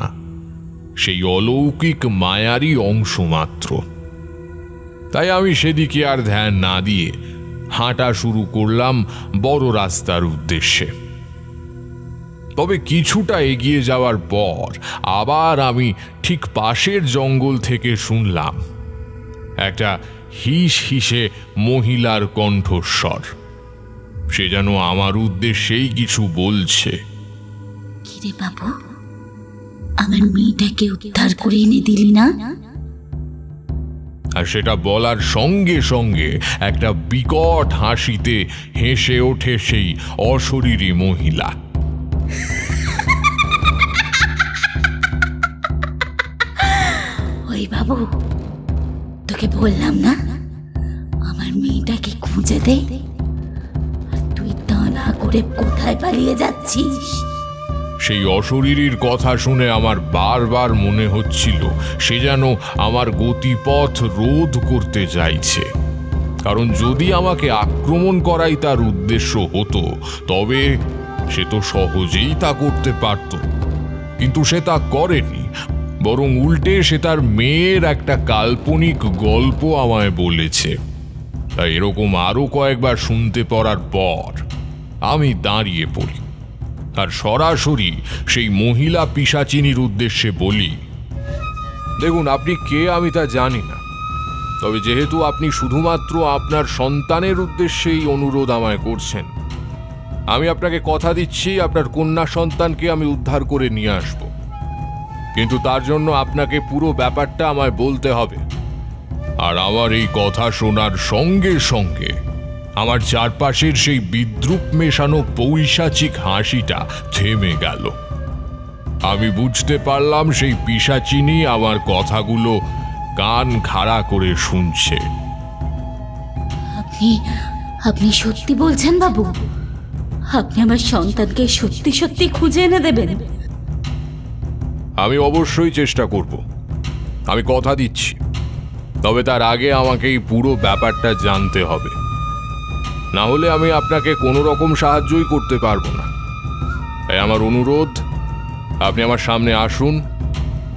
E: সেই অলৌকিক মায়ারই অংশ মাত্র। তাই আমি সেদিকে আর ধ্যান না দিয়ে হাঁটা শুরু করলাম বড় রাস্তার উদ্দেশ্যে। তবে কিছুটা এগিয়ে যাওয়ার পর আবার আমি ঠিক পাশের জঙ্গল থেকে শুনলাম একটা হিস হিসে মহিলার কণ্ঠস্বর। সে যেন আমার উদ্দেশ্যেই কিছু বলছে।
A: কিরে বাবু, আমার মেয়েটাকে উদ্ধার করে এনে দিলি না?
E: আর সেটা বলার সঙ্গে সঙ্গে একটা বিকট হাসিতে হেসে ওঠে সেই অশরীরী মহিলা।
A: ওই বাবু, তোকে বললাম না আমার মেয়েটাকে খুঁজে দে, আর তুই তা না করে কোথায় পালিয়ে যাচ্ছিস?
E: সেই অশরীরীর কথা শুনে আমার বারবার মনে হচ্ছিল সে যেন আমার গতিপথ রোধ করতে চাইছে। কারণ যদি আমাকে আক্রমণ করাই তার উদ্দেশ্য হতো, তবে সে তো সহজেই তা করতে পারত। কিন্তু সে তা করেনি, বরং উল্টে সে তার মেয়ের একটা কাল্পনিক গল্প আমায় বলেছে। তাই এরকম আরো কয়েকবার শুনতে পড়ার পর আমি দাঁড়িয়ে পড়ি আর সরাসরি সেই মহিলা পিশাচিনীর উদ্দেশ্যে বলি, দেখুন, আপনি কে আমি তা জানি না, তবে যেহেতু আপনি শুধুমাত্র আপনার সন্তানের উদ্দেশ্যেই অনুরোধ আমায় করছেন, আমি আপনাকে কথা দিচ্ছি আপনার কন্যা সন্তানকে আমি উদ্ধার করে নিয়ে আসব। কিন্তু তার জন্য আপনাকে পুরো ব্যাপারটা আমায় বলতে হবে। আর আমার এই কথা শোনার সঙ্গে সঙ্গে আমার চারপাশের সেই বিদ্রুপ মেশানো পৈশাচিক হাসিটা থেমে গেল। আমি বুঝতে পারলাম সেই পিশাচিনী আমার কথাগুলো কান খাড়া করে শুনছে।
I: আপনি সত্যি বলছেন বাবু? আপনি আমার সন্তানকে সত্যি সত্যি খুঁজে এনে দেবেন?
E: আমি অবশ্যই চেষ্টা করব, আমি কথা দিচ্ছি। তবে তার আগে আমাকে এই পুরো ব্যাপারটা জানতে হবে, না হলে আমি আপনাকে কোনো রকম সাহায্যই করতে পারবো না। তাই আমার অনুরোধ, আপনি আমার সামনে আসুন,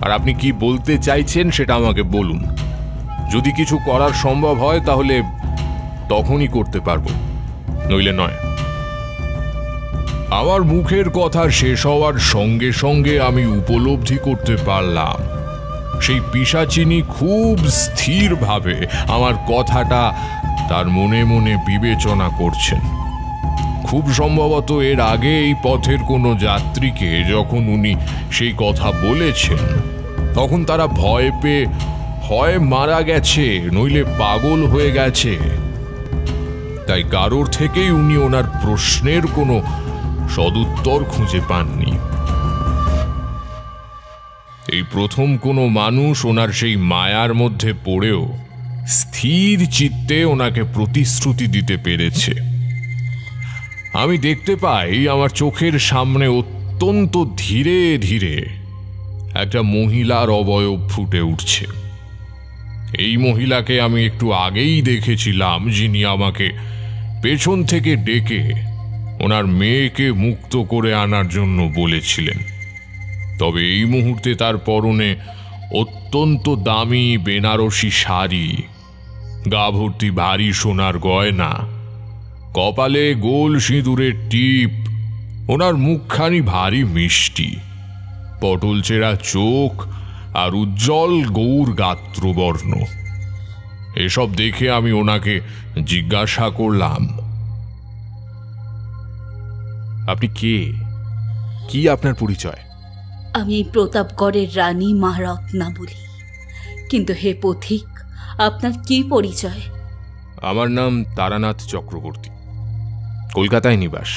E: আর আপনি কি বলতে চাইছেন সেটা আমাকে বলুন। যদি কিছু করার সম্ভব হয় তাহলে তখনই করতে পারবো, নইলে নয়। আমার মুখের কথা শেষ হওয়ার সঙ্গে সঙ্গে আমি উপলব্ধি করতে পারলাম সেই পিশাচিনী খুব স্থিরভাবে আমার কথাটা তার মনে মনে বিবেচনা করছেন। খুব সম্ভবত এর আগে এই পথের কোনো যাত্রীকে যখন উনি সেই কথা বলেছেন, তখন তারা ভয় পেয়ে হয় মারা গেছে, নইলে পাগল হয়ে গেছে। তাই কারোর থেকেই উনি ওনার প্রশ্নের কোনো সদুত্তর খুঁজে পাননি। এই প্রথম কোনো মানুষ ওনার সেই মায়ার মধ্যে পড়েও স্থির চিত্তে ওনাকে প্রতিশ্রুতি দিতে পেরেছে। আমি দেখতে পাই আমার চোখের সামনে অত্যন্ত ধীরে ধীরে একটা মহিলার অবয়ব ফুটে উঠছে। এই মহিলাকে আমি একটু আগেই দেখেছিলাম, যিনি আমাকে পেছন থেকে ডেকে ওনার মেয়েকে মুক্ত করে আনার জন্য বলেছিলেন। তবে এই মুহূর্তে তার পরনে অত্যন্ত দামি বেনারসি শাড়ি, গা ভর্তি ভারী সোনার গয়না, কপালে গোল সিঁদুরের টিপ, ওনার মুখখানি ভারী মিষ্টি, পটল চেরা চোখ আর উজ্জ্বল গৌর গাত্রবর্ণ। এসব দেখে আমি ওনাকে জিজ্ঞাসা করলাম, আপনি কে? কি আপনার পরিচয়?
I: আমি প্রতাপগড়ের রানী মা রত্নাবলী। কিন্তু হে পথিক, আপনার কি পরিচয়?
E: আমার নাম তারানাথ চক্রবর্তী, কলকাতায় নিবাস।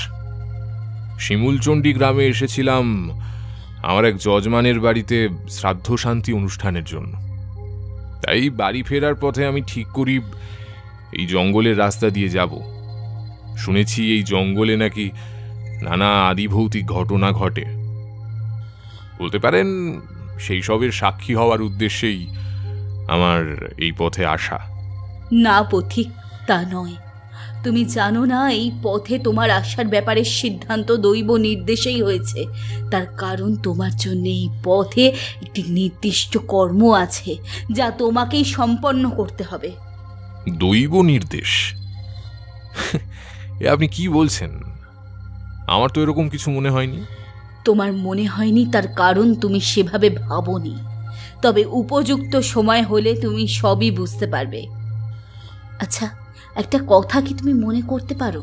E: শিমুলচণ্ডী গ্রামে এসেছিলাম আমার এক যজমানের বাড়িতে শ্রাদ্ধ শান্তি অনুষ্ঠানের জন্য। তাই বাড়ি ফেরার পথে আমি ঠিক করি এই জঙ্গলের রাস্তা দিয়ে যাব। শুনেছি এই জঙ্গলে নাকি নানা আদিভৌতিক ঘটনা ঘটে। বলতে পারেন সেই সবের সাক্ষী হওয়ার উদ্দেশ্যেই আমার এই পথে আসা।
I: না পথিক, তা নয়। তুমি জানো না এই পথে তোমার আসার ব্যাপারে সিদ্ধান্ত দৈব নির্দেশেই হয়েছে। তার কারণ তোমার জন্য এই পথে একটি নির্দিষ্ট কর্ম আছে, যা তোমাকেই সম্পন্ন করতে হবে।
E: দৈব নির্দেশ? এ আপনি কি বলছেন? আমার তো এরকম কিছু মনে হয়নি।
I: তোমার মনে হয়নি তার কারণ তুমি সেভাবে ভাবোনি। তবে উপযুক্ত সময় হলে তুমি সবই বুঝতে পারবে। আচ্ছা, একটা কথা কি তুমি মনে করতে পারো?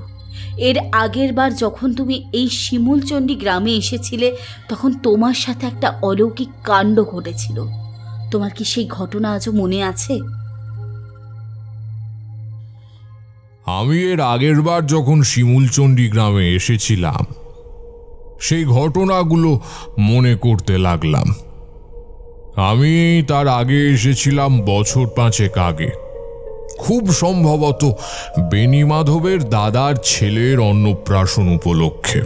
I: এর আগের বার যখন তুমি এই শিমুলচণ্ডী গ্রামে এসেছিলে, তখন তোমার সাথে একটা অলৌকিক কাণ্ড ঘটেছিল। তোমার কি সেই ঘটনা আজও মনে আছে?
E: আমি এর আগের বার যখন শিমুলচণ্ডী গ্রামে এসেছিলাম, সেই ঘটনাগুলো মনে করতে লাগলাম। আমি তার আগে এসেছিলাম বছর 5 আগে, খুব সম্ভবত বেণীমাধবের দাদার ছেলের অন্নপ্রাশন উপলক্ষে।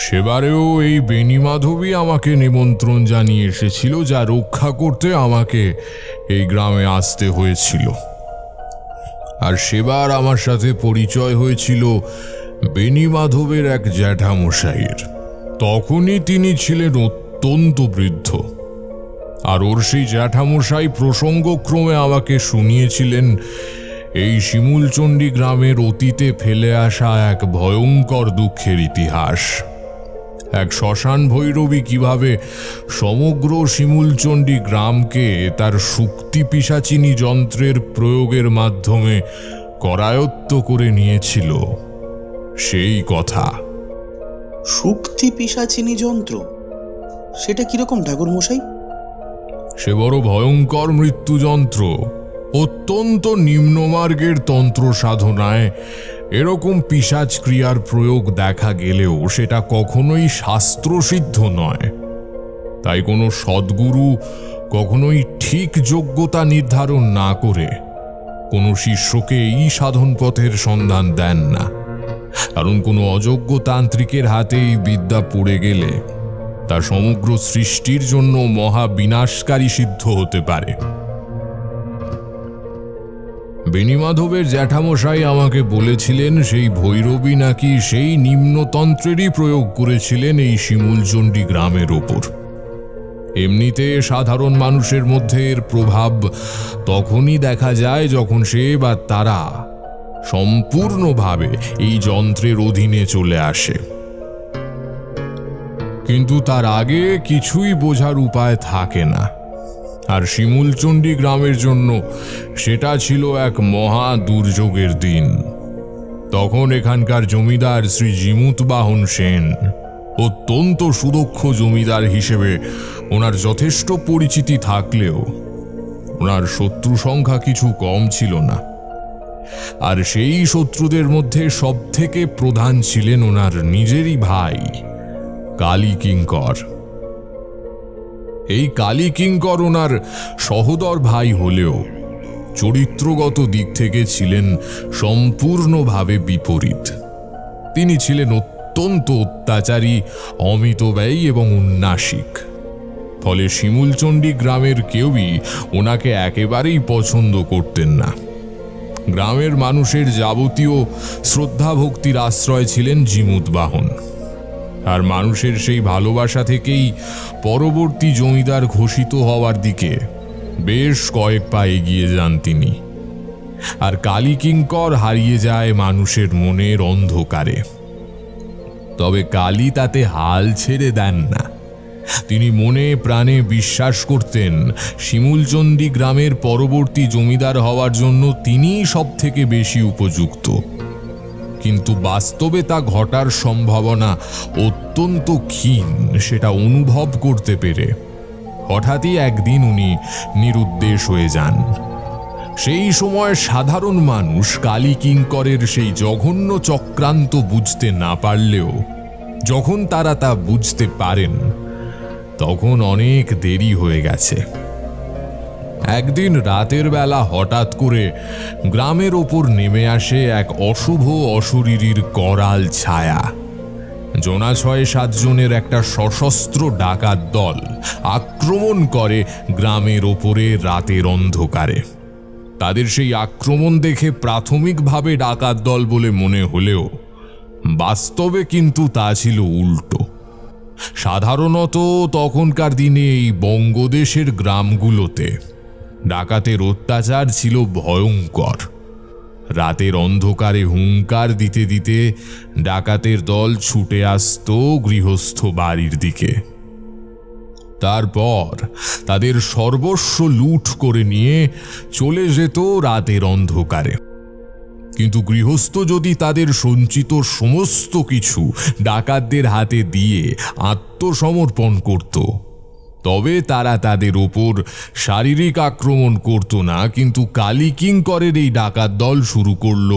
E: সেবারেও এই বেণীমাধবই আমাকে নিমন্ত্রণ জানিয়ে এসেছিল, যা রক্ষা করতে আমাকে এই গ্রামে আসতে হয়েছিল। আর সেবার আমার সাথে পরিচয় হয়েছিল বেণীমাধবের এক জ্যাঠামশাইয়ের। তখনই তিনি ছিলেন অত্যন্ত বৃদ্ধ, আর ওর সেই জ্যাঠামশাই প্রসঙ্গক্রমে আমাকে শুনিয়েছিলেন এই শিমুলচণ্ডী গ্রামের অতীতে ফেলে আসা এক ভয়ঙ্কর দুঃখের ইতিহাস। এক শ্মশান ভৈরবী কিভাবে সমগ্র শিমুলচণ্ডী গ্রামকে তার শুক্তি পিশাচিনী যন্ত্রের প্রয়োগের মাধ্যমে করায়ত্ত করে নিয়েছিল, সেই কথা।
F: শুক্তি পিশাচিনী যন্ত্র, সেটা কিরকম ঠাকুর মশাই?
E: সে বড় ভয়ঙ্কর মৃত্যুযন্ত্র। অত্যন্ত নিম্নমার্গের তন্ত্র সাধনায় এরকম পিশাচ ক্রিয়ার প্রয়োগ দেখা গেলেও সেটা কখনোই শাস্ত্রসিদ্ধ নয়। তাই কোনো সদ্গুরু কখনোই ঠিক যোগ্যতা নির্ধারণ না করে কোনো শিষ্যকে এই সাধন পথের সন্ধান দেন না, কারণ কোনো অযোগ্য তান্ত্রিকের হাতে এই বিদ্যা পড়ে গেলে তা সমগ্র সৃষ্টির জন্য মহা বিনাশকারী সিদ্ধ হতে পারে। বেণীমাধবের জ্যাঠামশাই আমাকে বলেছিলেন সেই ভৈরবী নাকি সেই নিম্নতন্ত্রেরই প্রয়োগ করেছিলেন এই শিমুলচণ্ডী গ্রামের ওপর। এমনিতে সাধারণ মানুষের মধ্যে এর প্রভাব তখনই দেখা যায় যখন সে বা তারা সম্পূর্ণভাবে এই যন্ত্রের অধীনে চলে আসে, কিন্তু তার আগে কিছুই বোঝার উপায় থাকে না। আর শিমুলচণ্ডী গ্রামের জন্য সেটা ছিল এক মহা দুর্যোগের দিন। তখন এখানকার জমিদার শ্রী জিমুত বাহন সেন, অত্যন্ত সুদক্ষ জমিদার হিসেবে ওনার যথেষ্ট পরিচিতি থাকলেও ওনার শত্রু সংখ্যা কিছু কম ছিল না। আর সেই শত্রুদের মধ্যে সবথেকে প্রধান ছিলেন ওনার নিজেরই ভাই কালী কিঙ্কর। এই কালী কিঙ্কর ওনার সহোদর ভাই হলেও চরিত্রগত দিক থেকে ছিলেন সম্পূর্ণভাবে বিপরীত। তিনি ছিলেন অত্যন্ত অত্যাচারী, অমিতব্যয়ী এবং উন্নাসিক। ফলে শিমুলচণ্ডী গ্রামের কেউই ওনাকে একেবারেই পছন্দ করতেন না। গ্রামের মানুষের যাবতীয় শ্রদ্ধা ভক্তির আশ্রয় ছিলেন জিমুত বাহন। আর মানুষের সেই ভালোবাসা থেকেই পরবর্তী জমিদার ঘোষিত হওয়ার দিকে বেশ কয়েক পা এগিয়ে যান তিনি। আর কালী কিঙ্কর হারিয়ে যায় মানুষের মনের অন্ধকারে। তবে কালী তাতে হাল ছেড়ে দেন না। তিনি মনে প্রাণে বিশ্বাস করতেন শিমুলচণ্ডী গ্রামের পরবর্তী জমিদার হওয়ার জন্য তিনিই সব থেকে বেশি উপযুক্ত। কিন্তু বাস্তবে তা ঘটার সম্ভাবনা অত্যন্ত ক্ষীণ, সেটা অনুভব করতে পেরে হঠাৎই একদিন উনি নিরুদ্দেশ হয়ে যান। সেই সময় সাধারণ মানুষ কালী কিঙ্করের সেই জঘন্য চক্রান্ত বুঝতে না পারলেও যখন তারা তা বুঝতে পারেন তখন অনেক দেরি হয়ে গেছে। একদিন রাতের বেলা হঠাৎ করে গ্রামের ওপর নেমে আসে এক অশুভ অশরীরীর করাল ছায়া। জোনা ৬-৭ জনের একটা সশস্ত্র ডাকাত দল আক্রমণ করে গ্রামের ওপরে রাতের অন্ধকারে। তাদের সেই আক্রমণ দেখে প্রাথমিকভাবে ডাকাত দল বলে মনে হলেও বাস্তবে কিন্তু তা ছিল উল্টো। সাধারণত তখনকার দিনে এই বঙ্গদেশের গ্রামগুলোতে ডাকাতের অত্যাচার ছিল ভয়ঙ্কর। রাতের অন্ধকারে হুঙ্কার দিতে দিতে ডাকাতের দল ছুটে আসত গৃহস্থ বাড়ির দিকে। তারপর তাদের সর্বস্ব লুট করে নিয়ে চলে যেত রাতের অন্ধকারে। কিন্তু গৃহস্থ যদি তাদের সঞ্চিত সমস্ত কিছু ডাকাতদের হাতে দিয়ে আত্মসমর্পণ করত, তবে তারা তাদের ওপর শারীরিক আক্রমণ করত না। কিন্তু কালী কিঙ্করের এই ডাকাত দল শুরু করল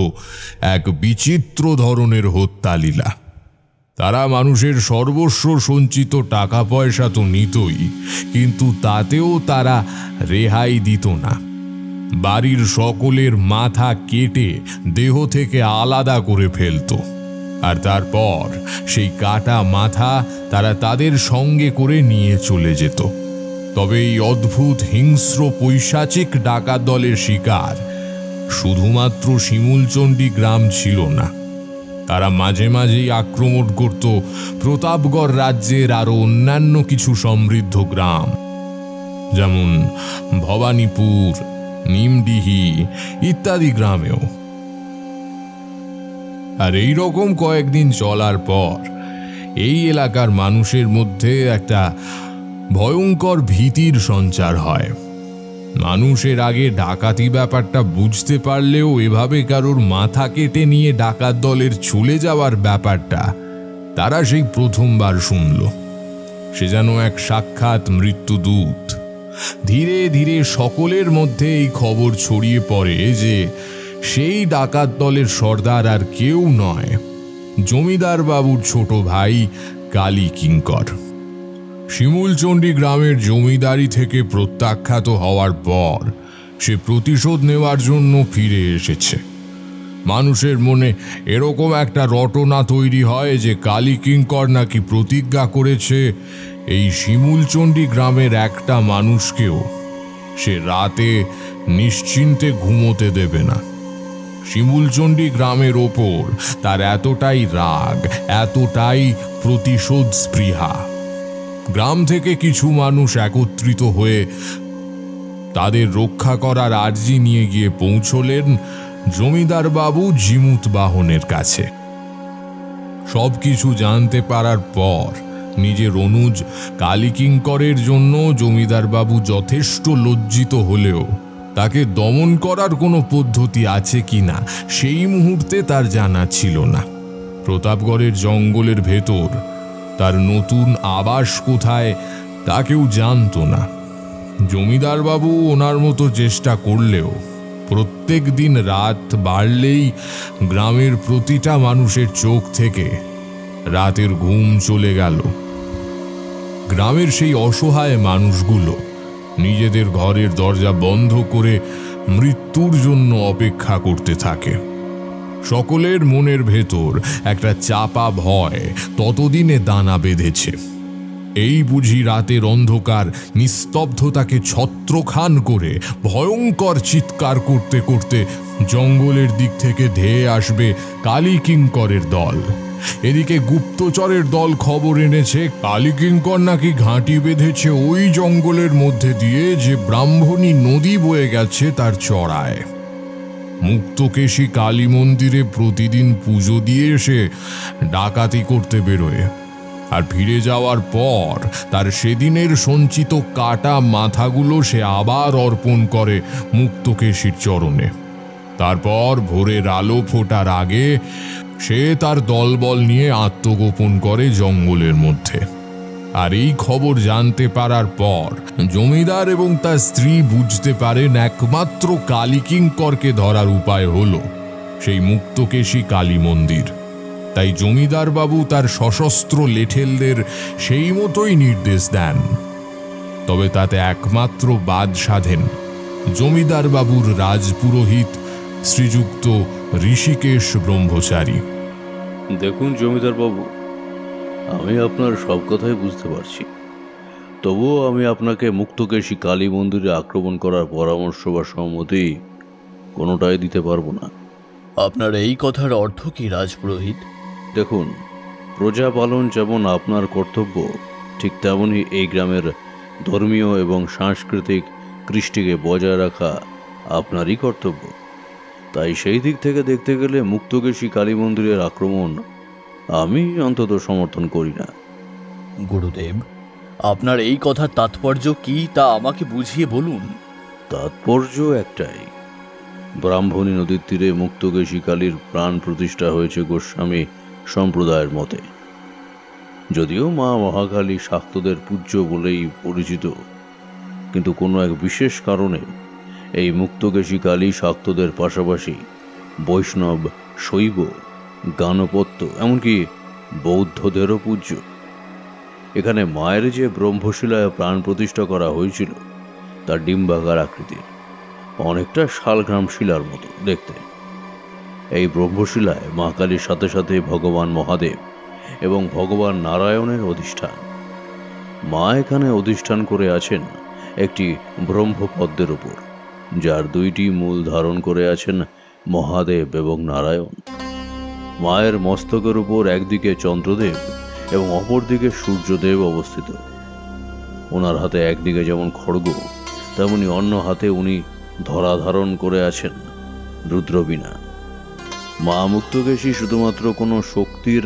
E: এক বিচিত্র ধরনের হত্যালীলা। তারা মানুষের সর্বস্ব সঞ্চিত টাকা পয়সা তো নিতই, কিন্তু তাতেও তারা রেহাই দিত না। বাড়ির সকলের মাথা কেটে দেহ থেকে আলাদা করে ফেলত, আর তারপর সেই কাটা মাথা তারা তাদের সঙ্গে করে নিয়ে চলে যেত। তবে এই অদ্ভুত হিংস্র পৈশাচিক ডাকাত দলের শিকার শুধুমাত্র শিমুলচণ্ডী গ্রাম ছিল না। তারা মাঝে মাঝেই আক্রমণ করত প্রতাপগড় রাজ্যের আরো অন্যান্য কিছু সমৃদ্ধ গ্রাম, যেমন ভবানীপুর, নিমডিহি ইত্যাদি গ্রামেও। আর এই রকম কয়েকদিন চলার পর এই এলাকার মানুষের মধ্যে একটা ভয়ঙ্কর ভীতির সঞ্চার হয়। মানুষের আগে ডাকাতি ব্যাপারটা বুঝতে পারলেও এভাবে কারোর মাথা কেটে নিয়ে ডাকাত দলের চলে যাওয়ার ব্যাপারটা তারা সেই প্রথমবার শুনল। সে যেন এক সাক্ষাৎ মৃত্যুদূত। ধীরে ধীরে সকলের মধ্যে এই খবর ছড়িয়ে পড়ে যে সেই ডাকাত দলের সর্দার আর কেউ নয়, জমিদার বাবুর ছোট ভাই কালী কিঙ্কর। শিমুলচণ্ডী গ্রামের জমিদারি থেকে প্রত্যাখ্যাত হওয়ার পর সে প্রতিশোধ নেওয়ার জন্য ফিরে এসেছে। মানুষের মনে এরকম একটা রটনা তৈরি হয় যে কালী কিঙ্কর নাকি প্রতিজ্ঞা করেছে এই শিমুলচণ্ডী গ্রামের একটা মানুষকেও সে রাতে নিশ্চিন্তে ঘুমোতে দেবে না। শিমুলচণ্ডী গ্রামের ওপর তার এতটাই রাগ, এতটাই প্রতিশোধ স্পৃহা। গ্রাম থেকে কিছু মানুষ একত্রিত হয়ে তাদের রক্ষা করার আর্জি নিয়ে গিয়ে পৌঁছলেন জমিদার বাবু জিমুত বাহনের কাছে। সবকিছু জানতে পারার পর নিজের অনুজ কালী কিঙ্করের জন্য জমিদার বাবু যথেষ্ট লজ্জিত হলেও তাকে দমন করার কোনো পদ্ধতি আছে কিনা সেই মুহূর্তে তার জানা ছিল না। প্রতাপগড়ের জঙ্গলের ভেতর তার নতুন আবাস কোথায় তা কেউ জানত না। জমিদার বাবু ওনার মতো চেষ্টা করলেও প্রত্যেক দিন রাত বাড়লেই গ্রামের প্রতিটা মানুষের চোখ থেকে রাতের ঘুম চলে গেল। গ্রামের সেই অসহায় মানুষগুলো নিজেদের ঘরের দরজা বন্ধ করে মৃত্যুর জন্য অপেক্ষা করতে থাকে। সকলের মনের ভেতর একটা চাপা ভয় ততদিনে দানা বেঁধেছে। এই বুঝি রাতের অন্ধকার নিস্তব্ধতাকে ছত্রখান করে ভয়ঙ্কর চিৎকার করতে করতে জঙ্গলের দিক থেকে ধেয়ে আসবে কালী কিঙ্করের দল। এদিকে গুপ্তচরের দল খবর এনেছে কালী কিঙ্কর নাকি ঘাঁটি বেঁধেছে ওই জঙ্গলের মধ্যে দিয়ে যে ব্রাহ্মণী নদী বয়ে গেছে তার চড়ায়। মুক্তকেশী কালী মন্দিরে প্রতিদিন পুজো দিয়ে এসে ডাকাতি করতে বেরোয়, আর ফিরে যাওয়ার পর তার সেদিনের সঞ্চিত কাটা মাথাগুলো সে আবার অর্পণ করে মুক্তকেশীর চরণে। তারপর ভোরের আলো ফোটার আগে সে তার দলবল নিয়ে আত্মগোপন করে জঙ্গলের মধ্যে। আর এই খবর জানতে পারার পর জমিদার এবং তার স্ত্রী বুঝতে পারেন একমাত্র কালী কিঙ্করকে ধরার উপায় হলো সেই মুক্তকেশী কালী মন্দির। তাই জমিদার বাবু তার সশস্ত্র লেঠেলদের সেই মতোই নির্দেশ দেন। তবে তাতে একমাত্র বাদ সাধেন জমিদার বাবুর রাজপুরোহিত শ্রীযুক্ত ঋষিকেশ ব্রহ্মচারী।
B: দেখুন জমিদার বাবু, আমি আপনার সব কথাই বুঝতে পারছি, তবুও আমি আপনাকে মুক্তকেশী কালী মন্দিরে আক্রমণ করার পরামর্শ বা সম্মতি কোনোটাই দিতে পারবো না।
J: আপনার এই কথার অর্থ কি রাজপুরোহিত?
B: দেখুন, প্রজা পালন যেমন আপনার কর্তব্য, ঠিক তেমনই এই গ্রামের ধর্মীয় এবং সাংস্কৃতিক কৃষ্টিকে বজায় রাখা আপনারই কর্তব্য। তাই সেই দিক থেকে দেখতে গেলে মুক্তকেশী কালী মন্দিরের আক্রমণ আমি অন্তত সমর্থন করি না।
J: গুরুদেব, আপনার এই কথার তাৎপর্য কি তা আমাকে বুঝিয়ে বলুন।
B: তাৎপর্য একটাই, ব্রাহ্মণী নদীর তীরে মুক্তকেশী কালীর প্রাণ প্রতিষ্ঠা হয়েছে গোস্বামী সম্প্রদায়ের মতে। যদিও মা মহাকালী শাক্তদের পূজ্য বলেই পরিচিত, কিন্তু কোনো এক বিশেষ কারণে এই মুক্তকেশী কালী শাক্তদের পাশাপাশি বৈষ্ণব, শৈব, গানপত্য এমনকি বৌদ্ধদেরও পূজ্য। এখানে মায়ের যে ব্রহ্মশিলায় প্রাণ প্রতিষ্ঠা করা হয়েছিল তার ডিম্বাকার আকৃতির, অনেকটা শালগ্রাম শিলার মতো দেখতে। এই ব্রহ্মশিলায় মা কালীর সাথে সাথে ভগবান মহাদেব এবং ভগবান নারায়ণের অধিষ্ঠান। মা এখানে অধিষ্ঠান করে আছেন একটি ব্রহ্মপদ্মের উপর, যার দুইটি মূল ধারণ করে আছেন মহাদেব এবং নারায়ণ। মায়ের মস্তকের উপর একদিকে চন্দ্রদেব এবং অপরদিকে সূর্যদেব অবস্থিত। ওনার হাতে একদিকে যেমন খড়গ, তেমনি অন্য হাতে উনি ধরা ধারণ করে আছেন রুদ্রবীণা। মা মুক্তকেশী শুধুমাত্র কোনো শক্তির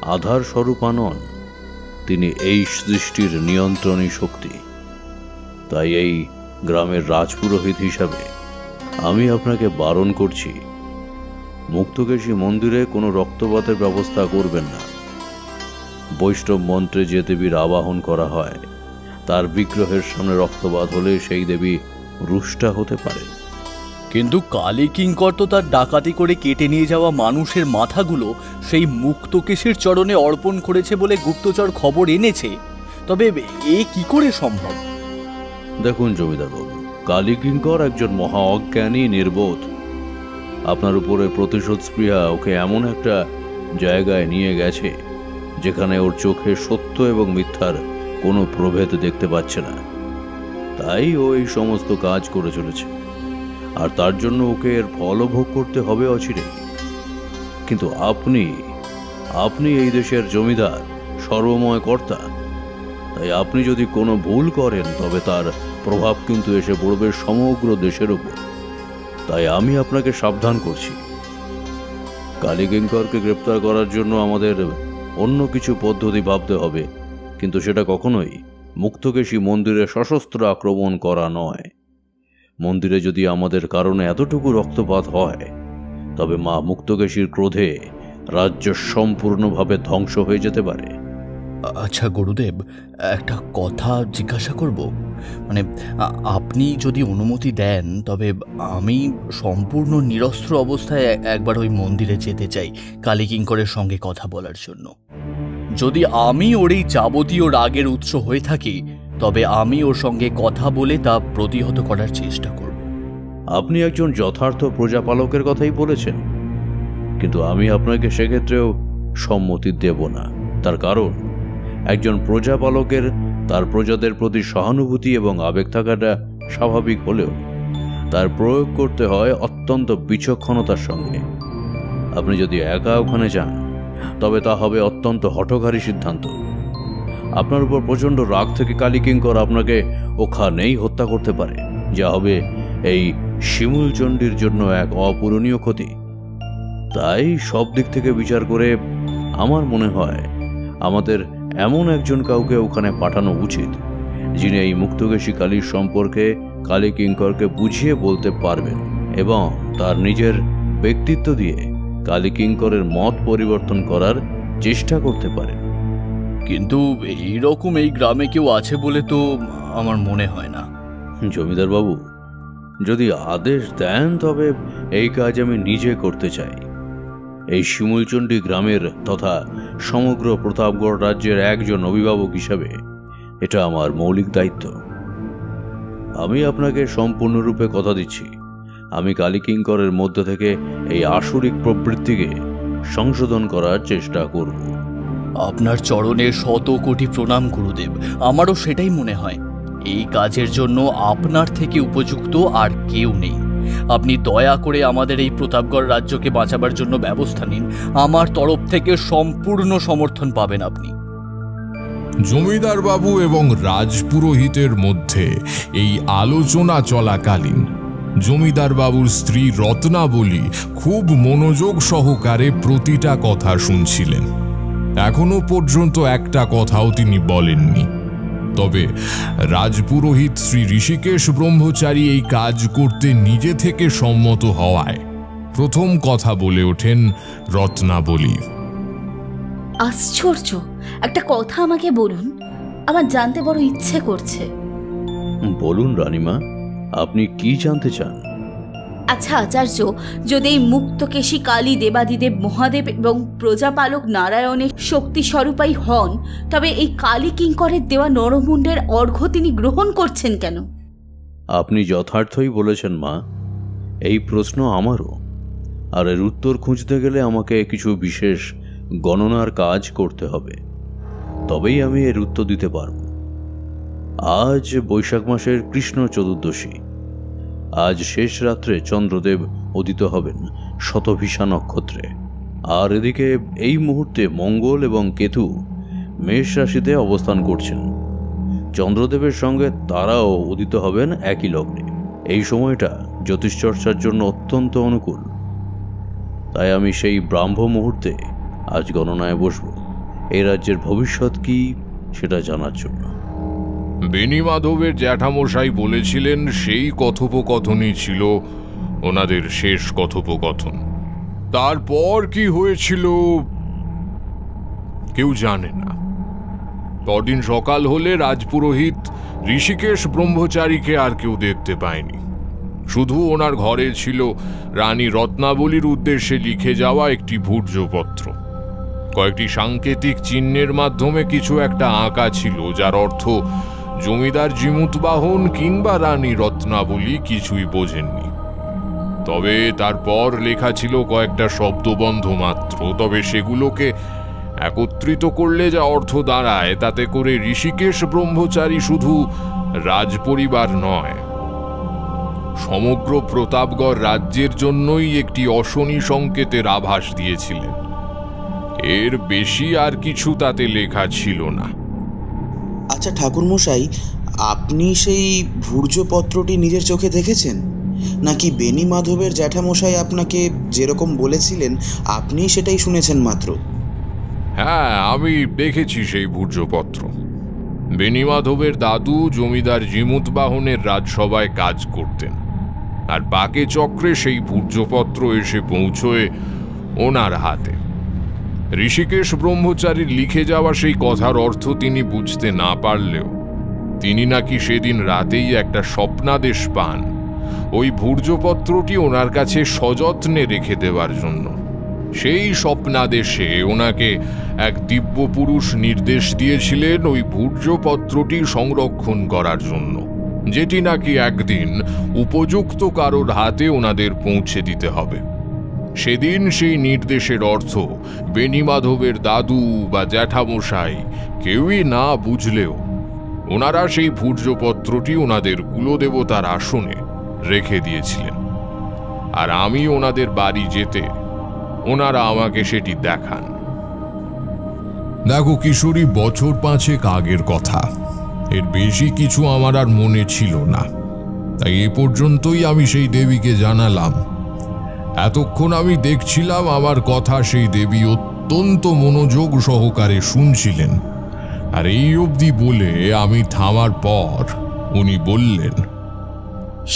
B: আধার স্বরূপা নন, তিনি এই সৃষ্টির নিয়ন্ত্রণী শক্তি। তাই এই গ্রামের রাজপুরোহিত হিসাবে আমি আপনাকে বারণ করছি, মুক্তকেশী মন্দিরে কোনো রক্তপাতের ব্যবস্থা করবেন না। বৈষ্ণব মন্ত্রে যে দেবীর আবাহন করা হয়, তার বিগ্রহের সামনে রক্তপাত হলে সেই দেবী রুষ্ট হতে পারে।
J: কিন্তু কালী কিঙ্কর তো তার ডাকাতি করে কেটে নিয়ে যাওয়া মানুষের মাথাগুলো সেই মুক্তকেশের চরণে অর্পণ করেছে বলে গুপ্তচর খবর এনেছে। তবে এ কি করে সম্ভব?
B: দেখুন জমিদারবাবু, কালী কিঙ্কর একজন মহা অজ্ঞানী, নির্বোধ। আপনার উপরে প্রতিশোধ স্পৃহা ওকে এমন একটা জায়গায় নিয়ে গেছে যেখানে ওর চোখে সত্য এবং মিথ্যার কোনো প্রভেদ দেখতে পাচ্ছে না। তাই ও এই সমস্ত কাজ করে চলেছে, আর তার জন্য ওকে এর ফলও ভোগ করতে হবে অচিরেই। কিন্তু আপনি এই দেশের জমিদার, সর্বময় কর্তা। তাই আপনি যদি কোনো ভুল করেন তবে তার প্রভাব কিন্তু এসে পড়বে সমগ্র দেশের উপর। তাই আমি আপনাকে সাবধান করছি, কালী কিঙ্করকে গ্রেপ্তার করার জন্য আমাদের অন্য কিছু পদ্ধতি ভাবতে হবে, কিন্তু সেটা কখনোই মুক্তকেশী মন্দিরে সশস্ত্র আক্রমণ করা নয়। মন্দিরে যদি আমাদের কারণে এতটুকু রক্তপাত হয়, তবে মা মুক্তকেশীর ক্রোধে রাজ্য সম্পূর্ণভাবে ধ্বংস হয়ে যেতে পারে।
J: আচ্ছা গুরুদেব, একটা কথা জিজ্ঞাসা করব। মানে আপনি যদি অনুমতি দেন তবে আমি সম্পূর্ণ নিরস্ত্র অবস্থায় একবার ওই মন্দিরে যেতে চাই কালী কিঙ্করের সঙ্গে কথা বলার জন্য। যদি আমি ওর এই যাবতীয় রাগের উৎস হয়ে থাকি তবে আমি ওর সঙ্গে কথা বলে তা প্রতিহত করার চেষ্টা করব।
B: আপনি একজন যথার্থ প্রজাপালকের কথাই বলেছেন, কিন্তু আমি আপনাকে সেক্ষেত্রেও সম্মতি দেব না। তার কারণ, একজন প্রজাপালকের তার প্রজাদের প্রতি সহানুভূতি এবং আবেগ থাকাটা স্বাভাবিক হলেও তার প্রয়োগ করতে হয় অত্যন্ত বিচক্ষণতার সঙ্গে। আপনি যদি একা ওখানে যান তবে তা হবে অত্যন্ত হঠকারী সিদ্ধান্ত। আপনার উপর প্রচণ্ড রাগ থেকে কালী কিঙ্কর আপনাকে ওখানেই হত্যা করতে পারে, যা হবে এই শিমুলচণ্ডীর জন্য এক অপূরণীয় ক্ষতি। তাই সব দিক থেকে বিচার করে আমার মনে হয় আমাদের এমন একজন কাউকে ওখানে পাঠানো উচিত, যিনি এই মুক্তকেশী কালীর সম্পর্কে কালী কিঙ্করকে বুঝিয়ে বলতে পারবেন এবং তার নিজের ব্যক্তিত্ব দিয়ে কালী কিঙ্করের মত পরিবর্তন করার চেষ্টা করতে পারে।
J: কিন্তু এইরকম এই গ্রামে কেউ আছে বলে তো আমার মনে হয় না।
B: জমিদার বাবু, যদি আদেশ দেন তবে এই কাজ আমি নিজে করতে চাই। এই শিমুলচণ্ডী গ্রামের তথা সমগ্র প্রতাপগড় রাজ্যের একজন অভিভাবক হিসাবে এটা আমার মৌলিক দায়িত্ব। আমি আপনাকে সম্পূর্ণরূপে কথা দিচ্ছি, আমি কালী কিঙ্করের মধ্যে থেকে এই আসরিক প্রবৃত্তিকে সংশোধন করার চেষ্টা করব।
J: আপনার চরণে শত কোটি প্রণাম গুরুদেব। আমারও সেটাই মনে হয়, এই কাজের জন্য আপনার থেকে উপযুক্ত আর কেউ নেই। আপনি দয়া করে আমাদের এই প্রতাপগড় রাজ্যকে বাঁচাবার জন্য ব্যবস্থা নিন। আমার তরফ থেকে সম্পূর্ণ সমর্থন পাবেন আপনি।
E: জমিদার বাবু এবং রাজপুরোহিতের মধ্যে এই আলোচনা চলাকালীন জমিদার বাবুর স্ত্রী রত্নাবলী খুব মনোযোগ সহকারে প্রতিটা কথা শুনছিলেন। এখনো পর্যন্ত একটা কথাও তিনি বলেননি। তবে রাজপুরোহিত শ্রী ঋষিকেশ ব্রহ্মচারী এই কাজ করতে নিজে থেকে সম্মত হওয়ায় প্রথম কথা বলে ওঠেন রত্নাবলী।
I: আশ্চর্য, একটা কথা আমাকে বলুন, আমার জানতে বড় ইচ্ছে করছে।
B: বলুন রানীমা, আপনি কি জানতে চান?
I: আচ্ছা আচার্য, যদি এই মুক্তকেশী কালী দেবাদিদেব মহাদেব এবং প্রজাপালক নারায়ণের শক্তি স্বরূপাই হন, তবে এই কালী কিঙ্করের দেওয়া নরমুণ্ডের অর্ঘ্য তিনি গ্রহণ করছেন কেন?
B: আপনি যথার্থই বলেছেন মা, এই প্রশ্ন আমারও। আর এর উত্তর খুঁজতে গেলে আমাকে কিছু বিশেষ গণনার কাজ করতে হবে, তবেই আমি এর উত্তর দিতে পারব। আজ বৈশাখ মাসের কৃষ্ণ চতুর্দশী। আজ শেষ রাত্রে চন্দ্রদেব উদিত হবেন শতভিষা নক্ষত্রে, আর এদিকে এই মুহূর্তে মঙ্গল এবং কেতু মেষ রাশিতে অবস্থান করছেন। চন্দ্রদেবের সঙ্গে তারাও উদিত হবেন একই লগ্নে। এই সময়টা জ্যোতিষচর্চার জন্য অত্যন্ত অনুকূল। তাই আমি সেই ব্রাহ্ম মুহূর্তে আজ গণনায় বসব। এই রাজ্যের ভবিষ্যৎ কি সেটা জানার জন্য।
E: বেণীমাধবের জ্যাঠামশাই বলেছিলেন সেই কথোপকথনই ছিল ওনাদের শেষ কথোপকথন। তারপর কি হয়েছিল কেউ জানে না। পরদিন সকাল হলে রাজপুরোহিত ঋষিকেশ ব্রহ্মচারীকে আর কেউ দেখতে পায়নি। শুধু ওনার ঘরে ছিল রানী রত্নাবলীর উদ্দেশ্যে লিখে যাওয়া একটি ভূর্জপত্র। কয়েকটি সাংকেতিক চিহ্নের মাধ্যমে কিছু একটা আঁকা ছিল, যার অর্থ জমিদার জিমুতবাহন কিংবা রানী রত্নাবলী কিছুই বোঝেননি। তবে তারপর লেখা ছিল কয়েকটা শব্দবন্ধ মাত্র। তবে সেগুলোকে একত্রিত করলে যা অর্থ দাঁড়ায়, তাতে করে ঋষিকেশ ব্রহ্মচারী শুধু রাজপরিবার নয়, সমগ্র প্রতাপগড় রাজ্যের জন্যই একটি অশনি সংকেতের আভাস দিয়েছিলেন। এর বেশি আর কিছু তাতে লেখা ছিল না।
F: আচ্ছা ঠাকুরমশাই, আপনি সেই ভূর্জপত্রটি নিজের চোখে দেখেছেন, নাকি বেণীমাধবের জ্যাঠামশাই আপনাকে যেরকম বলেছিলেন আপনি সেটাই শুনেছেন মাত্র?
E: হ্যাঁ, আমি দেখেছি সেই ভূর্জপত্র। বেণীমাধবের দাদু জমিদার জিমুতবাহনের রাজসভায় কাজ করতেন, আর বাকে চক্রে সেই ভূর্জপত্র এসে পৌঁছয় ওনার হাতে। ঋষিকেশ ব্রহ্মচারীর লিখে যাওয়া সেই কথার অর্থ তিনি বুঝতে না পারলেও তিনি নাকি সেদিন রাতেই একটা স্বপ্নাদেশ পান ওই ভূর্জপত্রটি ওনার কাছে সযত্নে রেখে দেওয়ার জন্য। সেই স্বপ্নাদেশে ওনাকে এক দিব্য পুরুষ নির্দেশ দিয়েছিলেন ওই ভূর্জপত্রটি সংরক্ষণ করার জন্য, যেটি নাকি একদিন উপযুক্ত কারোর হাতে ওনাদের পৌঁছে দিতে হবে। সেদিন সেই নির্দেশের অর্থ বেণীমাধবের দাদু বা জ্যাঠামশাই কেউই না বুঝলেও ওনারা সেই ভূর্জপত্রটি ওনাদের কুলদেবতার আসনে রেখে দিয়েছিলেন। আর আমি ওনাদের বাড়ি যেতে ওনারা আমাকে সেটি দেখান।
K: দেখো কিশোরী, বছর 5 আগের কথা, এর বেশি কিছু আমার আর মনে ছিল না, তাই এ পর্যন্তই আমি সেই দেবীকে জানালাম। এতক্ষণ আমি দেখছিলাম আমার কথা সেই দেবী অত্যন্ত মনোযোগ সহকারে শুনছিলেন, আর এই অবধি বলে আমি থামার পর উনি বললেন,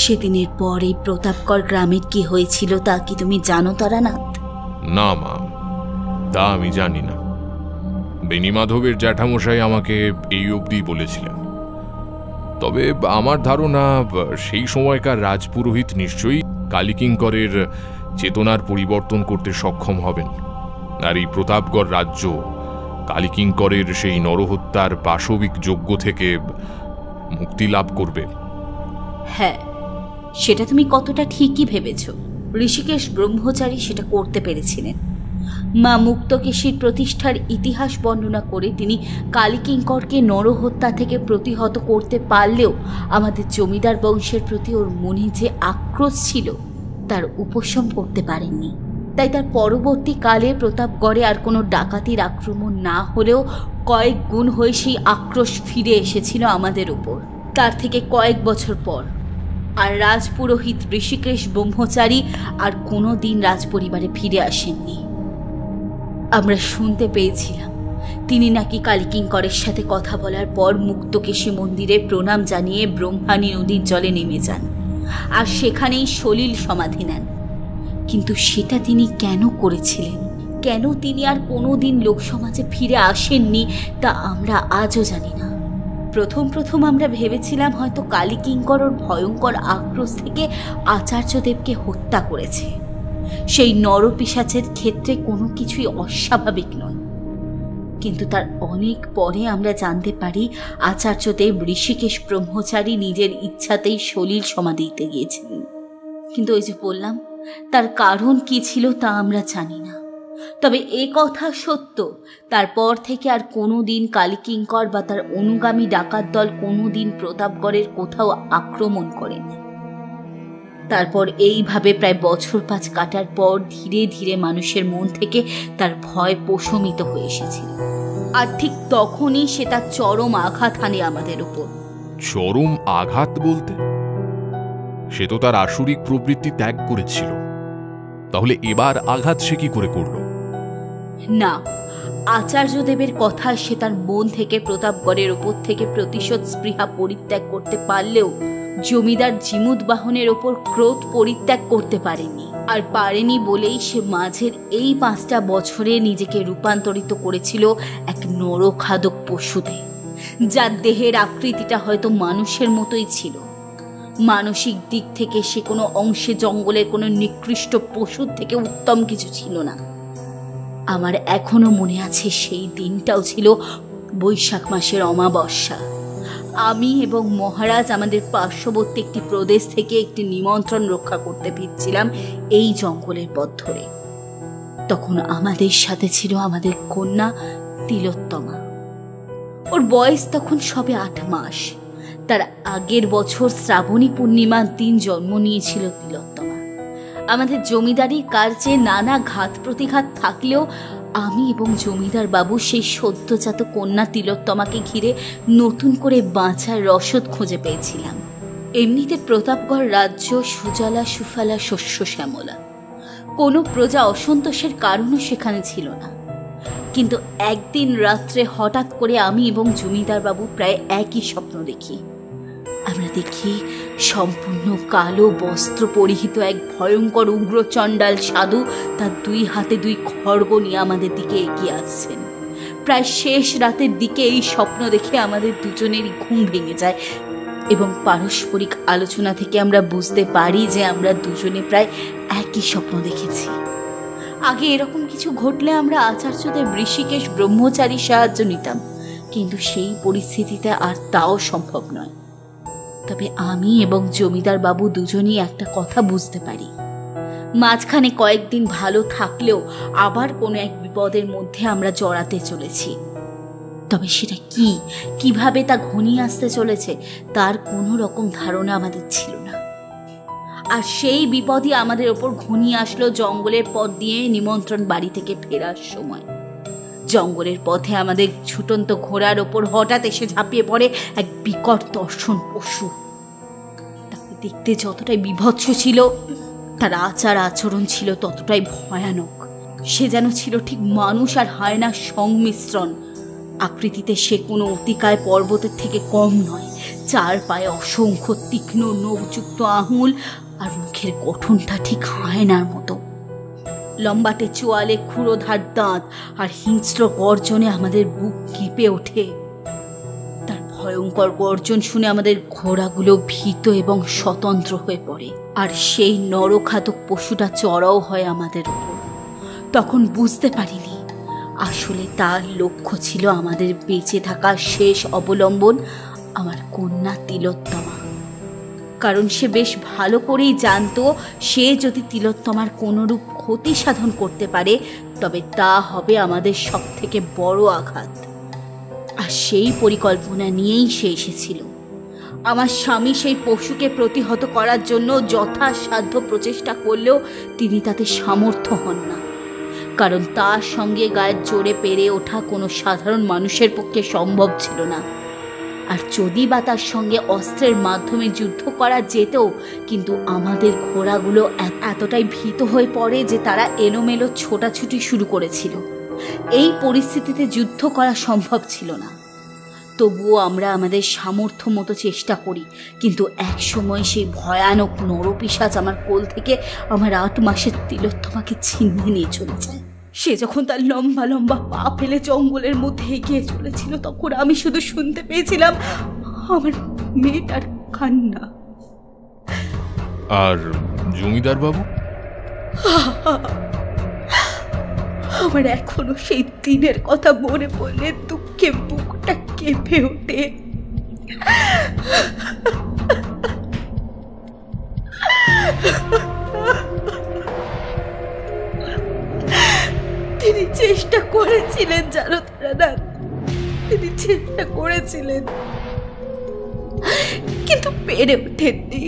I: সেদিনের পর এই প্রতাপগড় গ্রামের কি হয়েছিল তা কি তুমি জানো তারানাথ?
E: না মা, তা আমি জানি না। বেণীমাধবের জ্যাঠামশাই আমাকে এই অবধি বলেছিলেন। তবে আমার ধারণা সেই সময়কার রাজপুরোহিত নিশ্চয়ই কালীকিঙ্করের চেতনার পরিবর্তন করতে সক্ষম হবেন, আর এই প্রতাপগড় রাজ্য কালীকিঙ্করের সেই নরহত্যার পাশবিক যজ্ঞ থেকে মুক্তি লাভ করবে।
I: হ্যাঁ, সেটা তুমি কতটা ঠিকই ভেবেছ। ঋষিকেশ ব্রহ্মচারী সেটা করতে পেরেছিলেন। মা মুক্তকেশীর প্রতিষ্ঠার ইতিহাস বর্ণনা করে তিনি কালীকিঙ্করকে নরহত্যা থেকে প্রতিহত করতে পারলেও আমাদের জমিদার বংশের প্রতি ওর মনে যে আক্রোশ ছিল তার উপশম করতে পারেননি। তাই তার পরবর্তীকালে প্রতাপগড়ে আর কোনো ডাকাতির আক্রমণ না হলেও কয়েক গুণ হয়ে সেই আক্রোশ ফিরে এসেছিল আমাদের উপর। তার থেকে কয়েক বছর পর আর রাজপুরোহিত ঋষিকেশ ব্রহ্মচারী আর কোনো দিন রাজপরিবারে ফিরে আসেননি। আমরা শুনতে পেয়েছিলাম তিনি নাকি কালীকিঙ্করের সাথে কথা বলার পর মুক্তকেশী মন্দিরে প্রণাম জানিয়ে ব্রহ্মাণী নদীর জলে নেমে যান আর সেখানেই সলিল সমাধি নেন। কিন্তু সেটা তিনি কেন করেছিলেন, কেন তিনি আর কোনোদিন লোকসমাজে ফিরে আসেননি, তা আমরা আজও জানি না। প্রথম আমরা ভেবেছিলাম হয়তো কালীকিঙ্কর ওর ভয়ঙ্কর আক্রোশ থেকে আচার্যদেবকে হত্যা করেছে। সেই নরপিশাচের ক্ষেত্রে কোনো কিছুই অস্বাভাবিক নয়। কিন্তু তার অনেক পরে আমরা জানতে পারি আচার্যদেব ঋষিকেশ ব্রহ্মচারী নিজের ইচ্ছাতেই সলিল সমাধিতে গিয়েছিলেন। কিন্তু ওই যে বললাম, তার কারণ কি ছিল তা আমরা জানি না। তবে এ কথা সত্য, তারপর থেকে আর কোনো দিন কালীকিঙ্কর বা তার অনুগামী ডাকাত দল কোনো দিন প্রতাপগড়ের কোথাও আক্রমণ করেনি। তারপর এইভাবে প্রায় বছর 5 কাটার পর ধীরে ধীরে মানুষের মন থেকে তার ভয় প্রশমিত হয়ে এসেছিল। আর ঠিক তখনই সে তার চরম আঘাত হানে আমাদের উপর।
E: চরম আঘাত বলতে? সে তো তার আসরিক প্রবৃত্তি ত্যাগ করেছিল, তাহলে এবার আঘাত সে কি করে করল?
I: না, আচার্যদেবের কথায় সে তার মন থেকে প্রতাপগড়ের ওপর থেকে প্রতিশোধ স্পৃহা পরিত্যাগ করতে পারলেও জমিদার জিমুদ বাহনের ওপর ক্রোধ পরিত্যাগ করতে পারেনি। আর পারেনি বলেই সে মাঝের এই 5টা বছরে নিজেকে রূপান্তরিত করেছিল এক নরখাদক পশুতে, যার দেহের আকৃতিটা হয়তো মানুষের মতোই ছিল। মানসিক দিক থেকে সে কোনো অংশে জঙ্গলের কোনো নিকৃষ্ট পশুর থেকে উত্তম কিছু ছিল না। আমার এখনো মনে আছে সেই দিনটাও ছিল বৈশাখ মাসের অমাবস্যা। আমি এবং মহারাজ আমাদের পার্শ্ববর্তী একটি প্রদেশ থেকে একটি নিমন্ত্রণ রক্ষা করতে ফিরছিলাম এই জঙ্গলের পথ ধরে। তখন আমাদের সাথে ছিল আমাদের কন্যা তিলোত্তমা। ওর বয়স তখন সবে 8 মাস। তার আগের বছর শ্রাবণী পূর্ণিমার দিন জন্ম নিয়েছিল তিলোত্তমা। আমাদের জমিদারির কার্যে নানা ঘাত প্রতিঘাত থাকলেও আমি এবং জমিদার বাবু সেই সদ্যজাত কন্যা তিলোত্তমাকে ঘিরে নতুন করে বাঁচার রসদ খুঁজে পেয়েছিলাম। এমনিতে প্রতাপগড় রাজ্য সুজলা সুফলা শস্য শ্যামলা, কোনো প্রজা অসন্তোষের কারণও সেখানে ছিল না। কিন্তু একদিন রাত্রে হঠাৎ করে আমি এবং জমিদার বাবু প্রায় একই স্বপ্ন দেখি। আমরা দেখি সম্পূর্ণ কালো বস্ত্র পরিহিত এক ভয়ঙ্কর উগ্র চণ্ডাল সাধু তার 2 হাতে 2 খড়গ নিয়ে আমাদের দিকে এগিয়ে আসছেন। প্রায় শেষ রাতের দিকে এই স্বপ্ন দেখে আমাদের দুজনেরই ঘুম ভেঙে যায় এবং পারস্পরিক আলোচনা থেকে আমরা বুঝতে পারি যে আমরা দুজনে প্রায় একই স্বপ্ন দেখেছি। আগে এরকম কিছু ঘটলে আমরা আচার্যদেব ঋষিকেশ ব্রহ্মচারীর সাহায্য নিতাম, কিন্তু সেই পরিস্থিতিতে আর তাও সম্ভব নয়। তবে আমি এবং জমিদার বাবু দুজনেই একটা কথা বুঝতে পারি, মাঝখানে কয়েকদিন ভালো থাকলেও আবার কোনো এক বিপদের মধ্যে আমরা জড়াতে চলেছি। তবে সেটা কিভাবে তা ঘনিয়ে আসতে চলেছে তার কোনো রকম ধারণা আমাদের ছিল না। আর সেই বিপদই আমাদের ওপর ঘনিয়ে আসলো জঙ্গলের পথ দিয়ে নিমন্ত্রণ বাড়ি থেকে ফেরার সময়। জঙ্গলের পথে আমাদের ছুটন্ত ঘোড়ার ওপর হঠাৎ এসে ঝাঁপিয়ে পড়ে এক বিকট দর্শন পশু। তাকে দেখতে যতটাই বিভৎস ছিল, তার আচার আচরণ ছিল ততটাই ভয়ানক। সে যেন ছিল ঠিক মানুষ আর হায়নার সংমিশ্রণ। আকৃতিতে সে কোনো অতিকায় পর্বতের থেকে কম নয়। 4 পায়ে অসংখ্য তীক্ষ্ণ নখযুক্ত আঙুল আর মুখের গঠনটা ঠিক হায়নার মতো। লম্বাটে চোয়ালে ক্ষুরোধার দাঁত আর হিংস্র গর্জনে আমাদের বুক কেঁপে ওঠে। তার ভয়ঙ্কর গর্জন শুনে আমাদের ঘোড়াগুলো ভীত এবং স্বতন্ত্র হয়ে পড়ে, আর সেই নরখাতক পশুটা চড়াও হয় আমাদের উপর। তখন বুঝতে পারিনি আসলে তার লক্ষ্য ছিল আমাদের বেঁচে থাকার শেষ অবলম্বন, আমার কন্যা তিলোত্তমা। কারণ সে বেশ ভালো করেই জানতো সে যদি তিলোত্তমার কোনরূপ ক্ষতি সাধন করতে পারে তবে তা হবে আমাদের সব থেকে বড় আঘাত। আর সেই পরিকল্পনা নিয়েই সে এসেছিল। আমার স্বামী সেই পশুকে প্রতিহত করার জন্য যথাসাধ্য প্রচেষ্টা করলেও তিনি তাতে সামর্থ্য হন না, কারণ তার সঙ্গে গায়ের জোরে পেরে ওঠা কোনো সাধারণ মানুষের পক্ষে সম্ভব ছিল না। আর যদি বা তার সঙ্গে অস্ত্রের মাধ্যমে যুদ্ধ করা যেত, কিন্তু আমাদের ঘোড়াগুলো এতটাই ভীত হয়ে পড়ে যে তারা এলোমেলো ছোটাছুটি শুরু করেছিল। এই পরিস্থিতিতে যুদ্ধ করা সম্ভব ছিল না। তবুও আমরা আমাদের সামর্থ্য মতো চেষ্টা করি, কিন্তু এক সময় সেই ভয়ানক নরপিশাচ আমার কোল থেকে আমার 8 মাসের তিলোত্তমাকে ছিনিয়ে নিয়ে চলে যায়। সে যখন তার লম্বা লম্বা পা ফেলে জঙ্গলের মধ্যে এগিয়ে চলেছিল, তখন আমি শুধু শুনতে পেয়েছিলাম আমার মেয়েটার কান্না।
E: আর জমিদার বাবু?
I: আমার এখনো সেই দিনের কথা মনে পড়লে দুঃখে বুকটা কেঁপে ওঠে। তিনি চেষ্টা করেছিলেন, জানো তারানাথ, তিনি চেষ্টা করেছিলেন, কিন্তু পেরে ওঠেননি।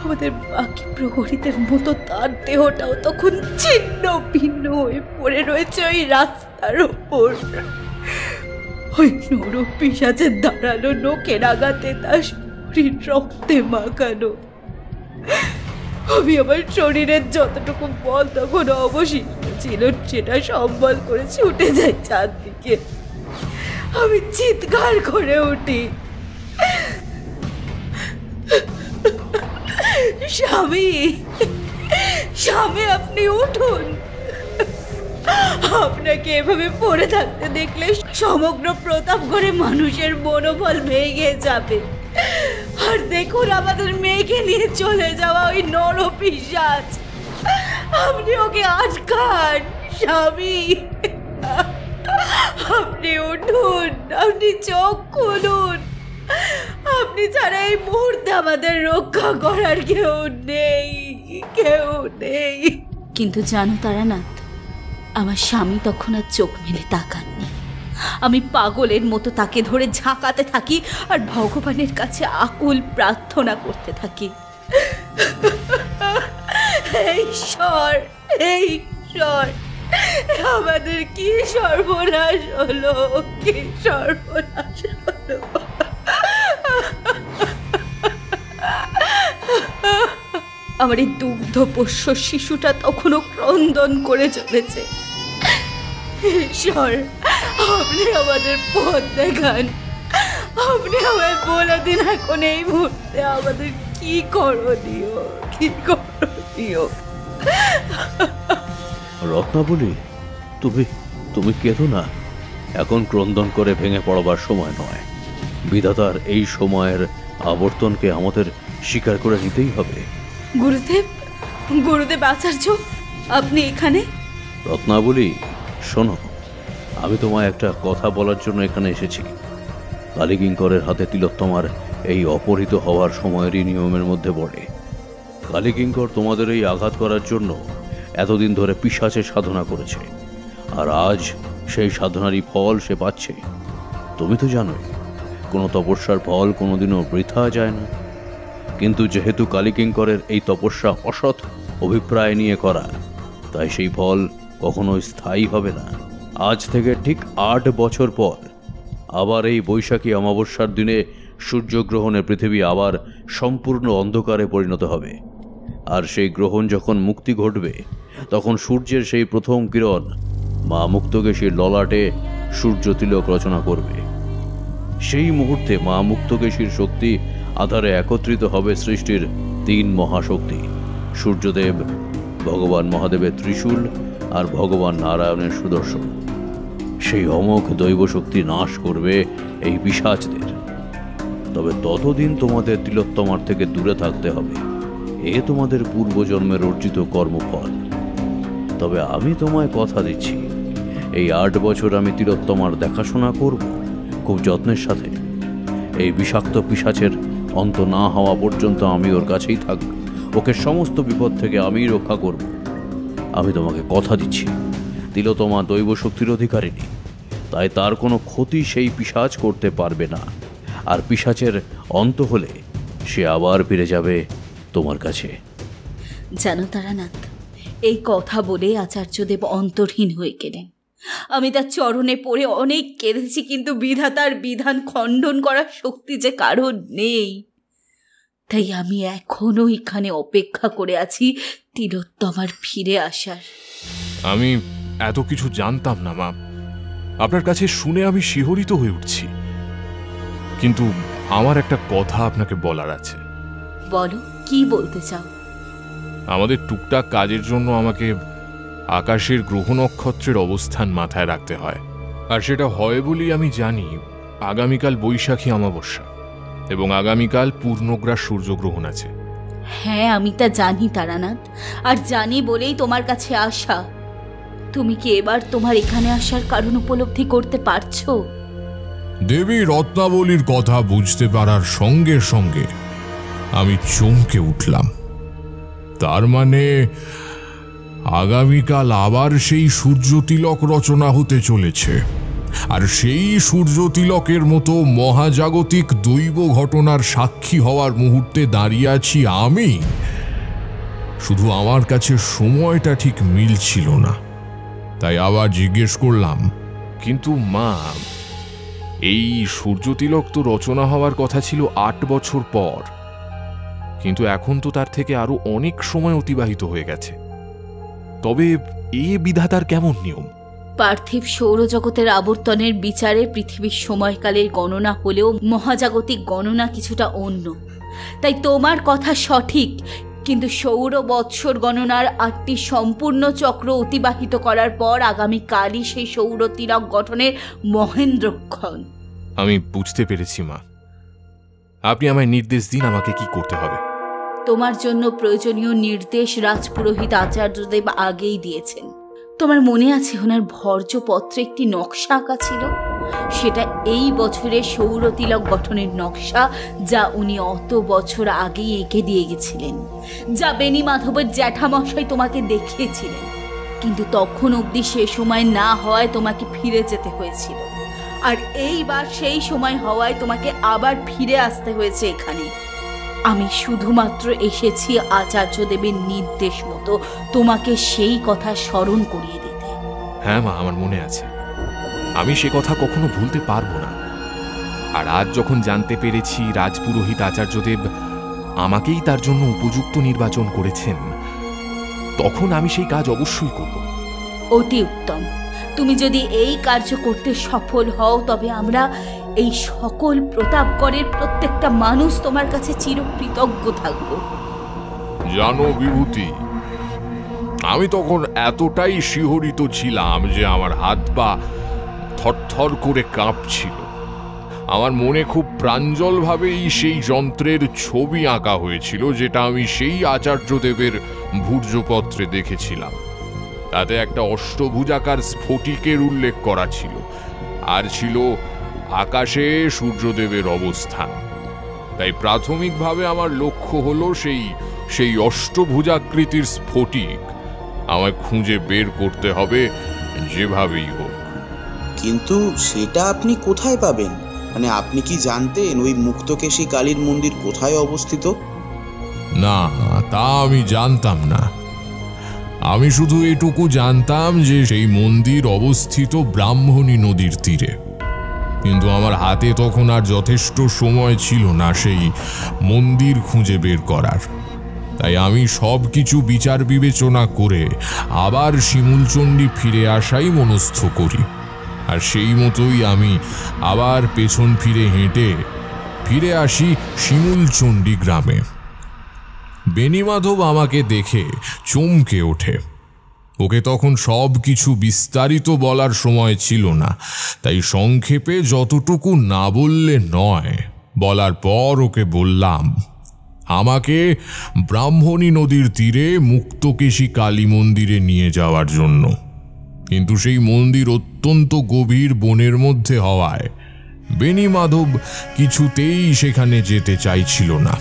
I: আমাদের বাকি প্রহরীদের মতো তার দেহটাও তখন ছিন্ন ভিন্ন হয়ে পড়ে রয়েছে ওই রাস্তার ওপর। ওই নরপিশাচের দাঁড়ানো নখের আঘাতে তার শরীর রক্তে মাখানো। আমি আমার শরীরের যতটুকু বল তখন অবশিষ্ট ছিল সেটা সম্বল করে ছুটে যাই চারদিকে। আমি চিৎকার করে উঠি, স্বামী, স্বামী, আপনি উঠুন। আপনাকে এভাবে পড়ে থাকতে দেখলে সমগ্র প্রতাপগড়ে মানুষের মনোবল ভেঙে যাবে। আর দেখুন আমাদের মেয়েকে নিয়ে চলে যাওয়া ওই নরপিশাচ, আপনি ওকে আটকান। স্বামী, আপনি উঠুন, আপনি চোখ খুলুন। আপনি ছাড়া এই মুহূর্তে আমাদের রক্ষা করার কেউ নেই, কেউ নেই। কিন্তু জানো তারানাথ, আমার স্বামী তখন আর চোখ মেলে তাকাননি। আমি পাগলের মতো তাকে ধরে ঝাঁকাতে থাকি আর ভগবানের কাছে আকুল প্রার্থনা করতে থাকি, ঈশ্বর, ঈশ্বর, আমাদের কি সর্বনাশ হলো, কি সর্বনাশ হলো। আমার এই দুগ্ধপোষ্য শিশুটা তখনও ক্রন্দন করে চলেছে। ঈশ্বর, আপনি আমাদের পথ দেখান, আপনি আমায় বলে দিন এখন এই মুহূর্তে আমাদের কি করণীয়, কি করণীয়।
B: রত্নাবলী, তুমি তুমি কেঁদো না। এখন ক্রন্দন করে ভেঙে পড়বার সময় নয়। বিধাতার এই সময়ের আবর্তনকে আমাদের স্বীকার করে নিতেই হবে।
I: গুরুদেব, গুরুদেব আচার্য, আপনি এখানে?
B: রত্নাবলী, শোনো, আমি তোমায় একটা কথা বলার জন্য এখানে এসেছি। কালীকিঙ্করের হাতে তিলোত্তমার এই অপহৃত হওয়ার সময়েরই নিয়মের মধ্যে পড়ে। কালীকিঙ্কর তোমাদের এই আঘাত করার জন্য এতদিন ধরে পিশাচের সাধনা করেছে, আর আজ সেই সাধনারই ফল সে পাচ্ছে। তুমি তো জানোই, কোনো তপস্যার ফল কোনোদিনও বৃথা যায় না। কিন্তু যেহেতু কালীকিঙ্করের এই তপস্যা অসৎ অভিপ্রায় নিয়ে করা, তাই সেই ফল কখনোই স্থায়ী হবে না। আজ থেকে ঠিক 8 বছর পর আবার এই বৈশাখী অমাবস্যার দিনে সূর্যগ্রহণে পৃথিবী আবার সম্পূর্ণ অন্ধকারে পরিণত হবে। আর সেই গ্রহণ যখন মুক্তি ঘটবে, তখন সূর্যের সেই প্রথম কিরণ মা মুক্তকেশীর ললাটে সূর্য তিলক রচনা করবে। সেই মুহূর্তে মা মুক্তকেশীর শক্তি আধারে একত্রিত হবে সৃষ্টির 3 মহাশক্তি, সূর্যদেব, ভগবান মহাদেবের ত্রিশূল আর ভগবান নারায়ণের সুদর্শন। সেই অমোঘ দৈব শক্তি নাশ করবে এই পিশাচদের। তবে ততদিন তোমাদের তিলোত্তমার থেকে দূরে থাকতে হবে। এ তোমাদের পূর্বজন্মের অর্জিত কর্মফল। তবে আমি তোমায় কথা দিচ্ছি, এই 8 বছর আমি তিলোত্তমার দেখাশোনা করব খুব যত্নের সাথে। এই বিষাক্ত পিশাচের অন্ত না হওয়া পর্যন্ত আমি ওর কাছেই থাকব। ওকে সমস্ত বিপদ থেকে আমিই রক্ষা করব। আমি তোমাকে কথা দিচ্ছি, তিলোত্তমা দৈব শক্তির অধিকারিণী, তাই তার কোনো ক্ষতি সেই পিশাচ করতে পারবে না। আর পিশাচের অন্ত হলে সে আবার ফিরে যাবে তোমার কাছে।
I: জানো তারানাথ, এই কথা বলে আচার্যদেব অন্তরহীন হয়ে গেলেন। আমি তার চরণে পড়ে অনেক কেঁদেছি, কিন্তু বিধাতার বিধান খণ্ডন করার শক্তি যে কারণ নেই। তাই আমি এখনো এখানে অপেক্ষা করে আছি তিলোত্তমার ফিরে আসার।
E: আমি এত কিছু জানতাম না মা, আপনার কাছে শুনে আমি শিহরিত হয়ে উঠছি। কিন্তু আমার একটা কথা আপনাকে বলার আছে।
I: বলো, কি বলতে চাও?
E: আমাদের টুকটাক কাজের জন্য আমাকে আকাশের গ্রহ নক্ষত্রের অবস্থান মাথায় রাখতে হয়, আর সেটা হয় বলেই আমি জানি আগামীকাল বৈশাখী অমাবস্যা এবং আগামীকাল পূর্ণগ্রাস সূর্যগ্রহণ আছে।
I: হ্যাঁ, আমি তা জানি তারানাথ, আর জানি বলেই তোমার কাছে আসা। তুমি কি এবার তোমার এখানে আসার কারণ উপলব্ধি করতে পারছো?
K: দেবী রত্নাবলীর কথা বুঝতে পারার সঙ্গে সঙ্গে আমি চমকে উঠলাম। তার মানে আগামীকাল আবার সেই সূর্যতিলক রচনা হতে চলেছে, আর সেই সূর্যতিলকের মতো মহাজাগতিক দৈব ঘটনার সাক্ষী হওয়ার মুহূর্তে দাঁড়িয়ে আছি আমি। শুধু আমার কাছে সময়টা ঠিক মিলছিল না, তাই আবার জিজ্ঞেস করলাম,
E: কিন্তু মা, এই সূর্যতিলক তো রচনা হওয়ার কথা ছিল 8 বছর পর। কিন্তু এখন তো তার থেকে আরো অনেক সময় অতিবাহিত হয়ে গেছে। তবে এ বিধাতার কেমন নিয়ম?
I: পার্থিব সৌরজগতের আবর্তনের বিচারে পৃথিবীর সময়কালের গণনা হলেও মহাজাগতিক গণনা কিছুটা অন্য। তাই তোমার কথা সঠিক, কিন্তু সৌর বৎসর গণনার 8টি সম্পূর্ণ চক্র অতিবাহিত করার পর আগামীকালই সেই সৌর তিলক গঠনের মহেন্দ্রক্ষণ।
E: আমি বুঝতে পেরেছি মা। আপনি আমায় নির্দেশ দিন আমাকে কি করতে হবে।
I: তোমার জন্য প্রয়োজনীয় নির্দেশ রাজপুরোহিত আচার্যদেব আগেই দিয়েছেন। তোমার মনে আছে ওনার ভর্জপত্রে একটি নকশা আঁকা ছিল? সেটা এই বছরের সৌর তিলক গঠনের নকশা, যা উনি অত বছর আগেই এঁকে দিয়ে গেছিলেন, যা বেনি মাধবের জ্যাঠামশাই তোমাকে দেখিয়েছিলেন। কিন্তু তখন অবধি সে সময় না হওয়ায় তোমাকে ফিরে যেতে হয়েছিল, আর এইবার সেই সময় হওয়ায় তোমাকে আবার ফিরে আসতে হয়েছে এখানে। আমি শুধুমাত্র এসেছি আচার্যদেবের নির্দেশ মতো তোমাকে সেই কথা স্মরণ করিয়ে দিতে।
E: হ্যাঁ মা, আমার মনে আছে। আমি সে কথা কখনো ভুলতে পারবো না। আর আজ যখন জানতে পেরেছি রাজপুরোহিত আচার্যদেব আমাকেই তার জন্য উপযুক্ত নির্বাচন করেছেন, তখন আমি সেই কাজ অবশ্যই করব।
I: অতি উত্তম। তুমি যদি এই কার্য করতে সফল হও, তবে আমরা এই সকল প্রতাপগড়ের প্রত্যেকটা মানুষ তোমার কাছে চিরকৃতজ্ঞ থাকব।
E: জানো বিভূতি, আমি তখন এতটাই শিহরিত ছিলাম যে আমার হাত পা থরথর করে কাঁপছিল। আমার মনে খুব প্রাঞ্জলভাবেই সেই যন্ত্রের ছবি আঁকা হয়েছিল, যেটা আমি সেই আচার্যদেবের ভূর্জপত্রে দেখেছিলাম। তাতে একটা অষ্টভুজাকার স্ফটিকের উল্লেখ করা ছিল, আর ছিল আকাশে সূর্যদেবের অবস্থান। তাই প্রাথমিকভাবে আমার লক্ষ্য হলো সেই অষ্টভুজাকৃতির স্ফটিক আমায় খুঁজে বের করতে হবে যেভাবেই হোক।
F: কিন্তু সেটা আপনি কোথায় পাবেন? মানে আপনি কি জানতেন ওই মুক্তকেশী কালীর মন্দির কোথায় অবস্থিত?
K: না, তা আমি জানতাম না। আমি শুধু এটুকু জানতাম যে সেই মন্দির অবস্থিত ব্রাহ্মণী নদীর তীরে। কিন্তু আমার হাতে তখন আর যথেষ্ট সময় ছিল না সেই মন্দির খুঁজে বের করার। তাই আমি সব কিছু বিচার বিবেচনা করে আবার শিমুলচণ্ডী ফিরে আসাই মনস্থ করি। আর সেই মতোই আমি আবার পেছন ফিরে হেঁটে ফিরে আসি শিমুলচণ্ডী গ্রামে। বেনিমাধব আমাকে দেখে চমকে ওঠে। ওকে তখন সব কিছু বিস্তারিত বলার সময় ছিল না, তাই সংক্ষেপে যতটুকু না বললে নয় বলার পর ওকে বললাম আমাকে ব্রাহ্মণী নদীর তীরে মুক্তকেশী কালী মন্দিরে নিয়ে যাওয়ার জন্য। কিন্তু সেই মন্দির অত্যন্ত গভীর বনের মধ্যে হওয়ায় বেনিমাধব কিছুতেই সেখানে যেতে চাইছিল না।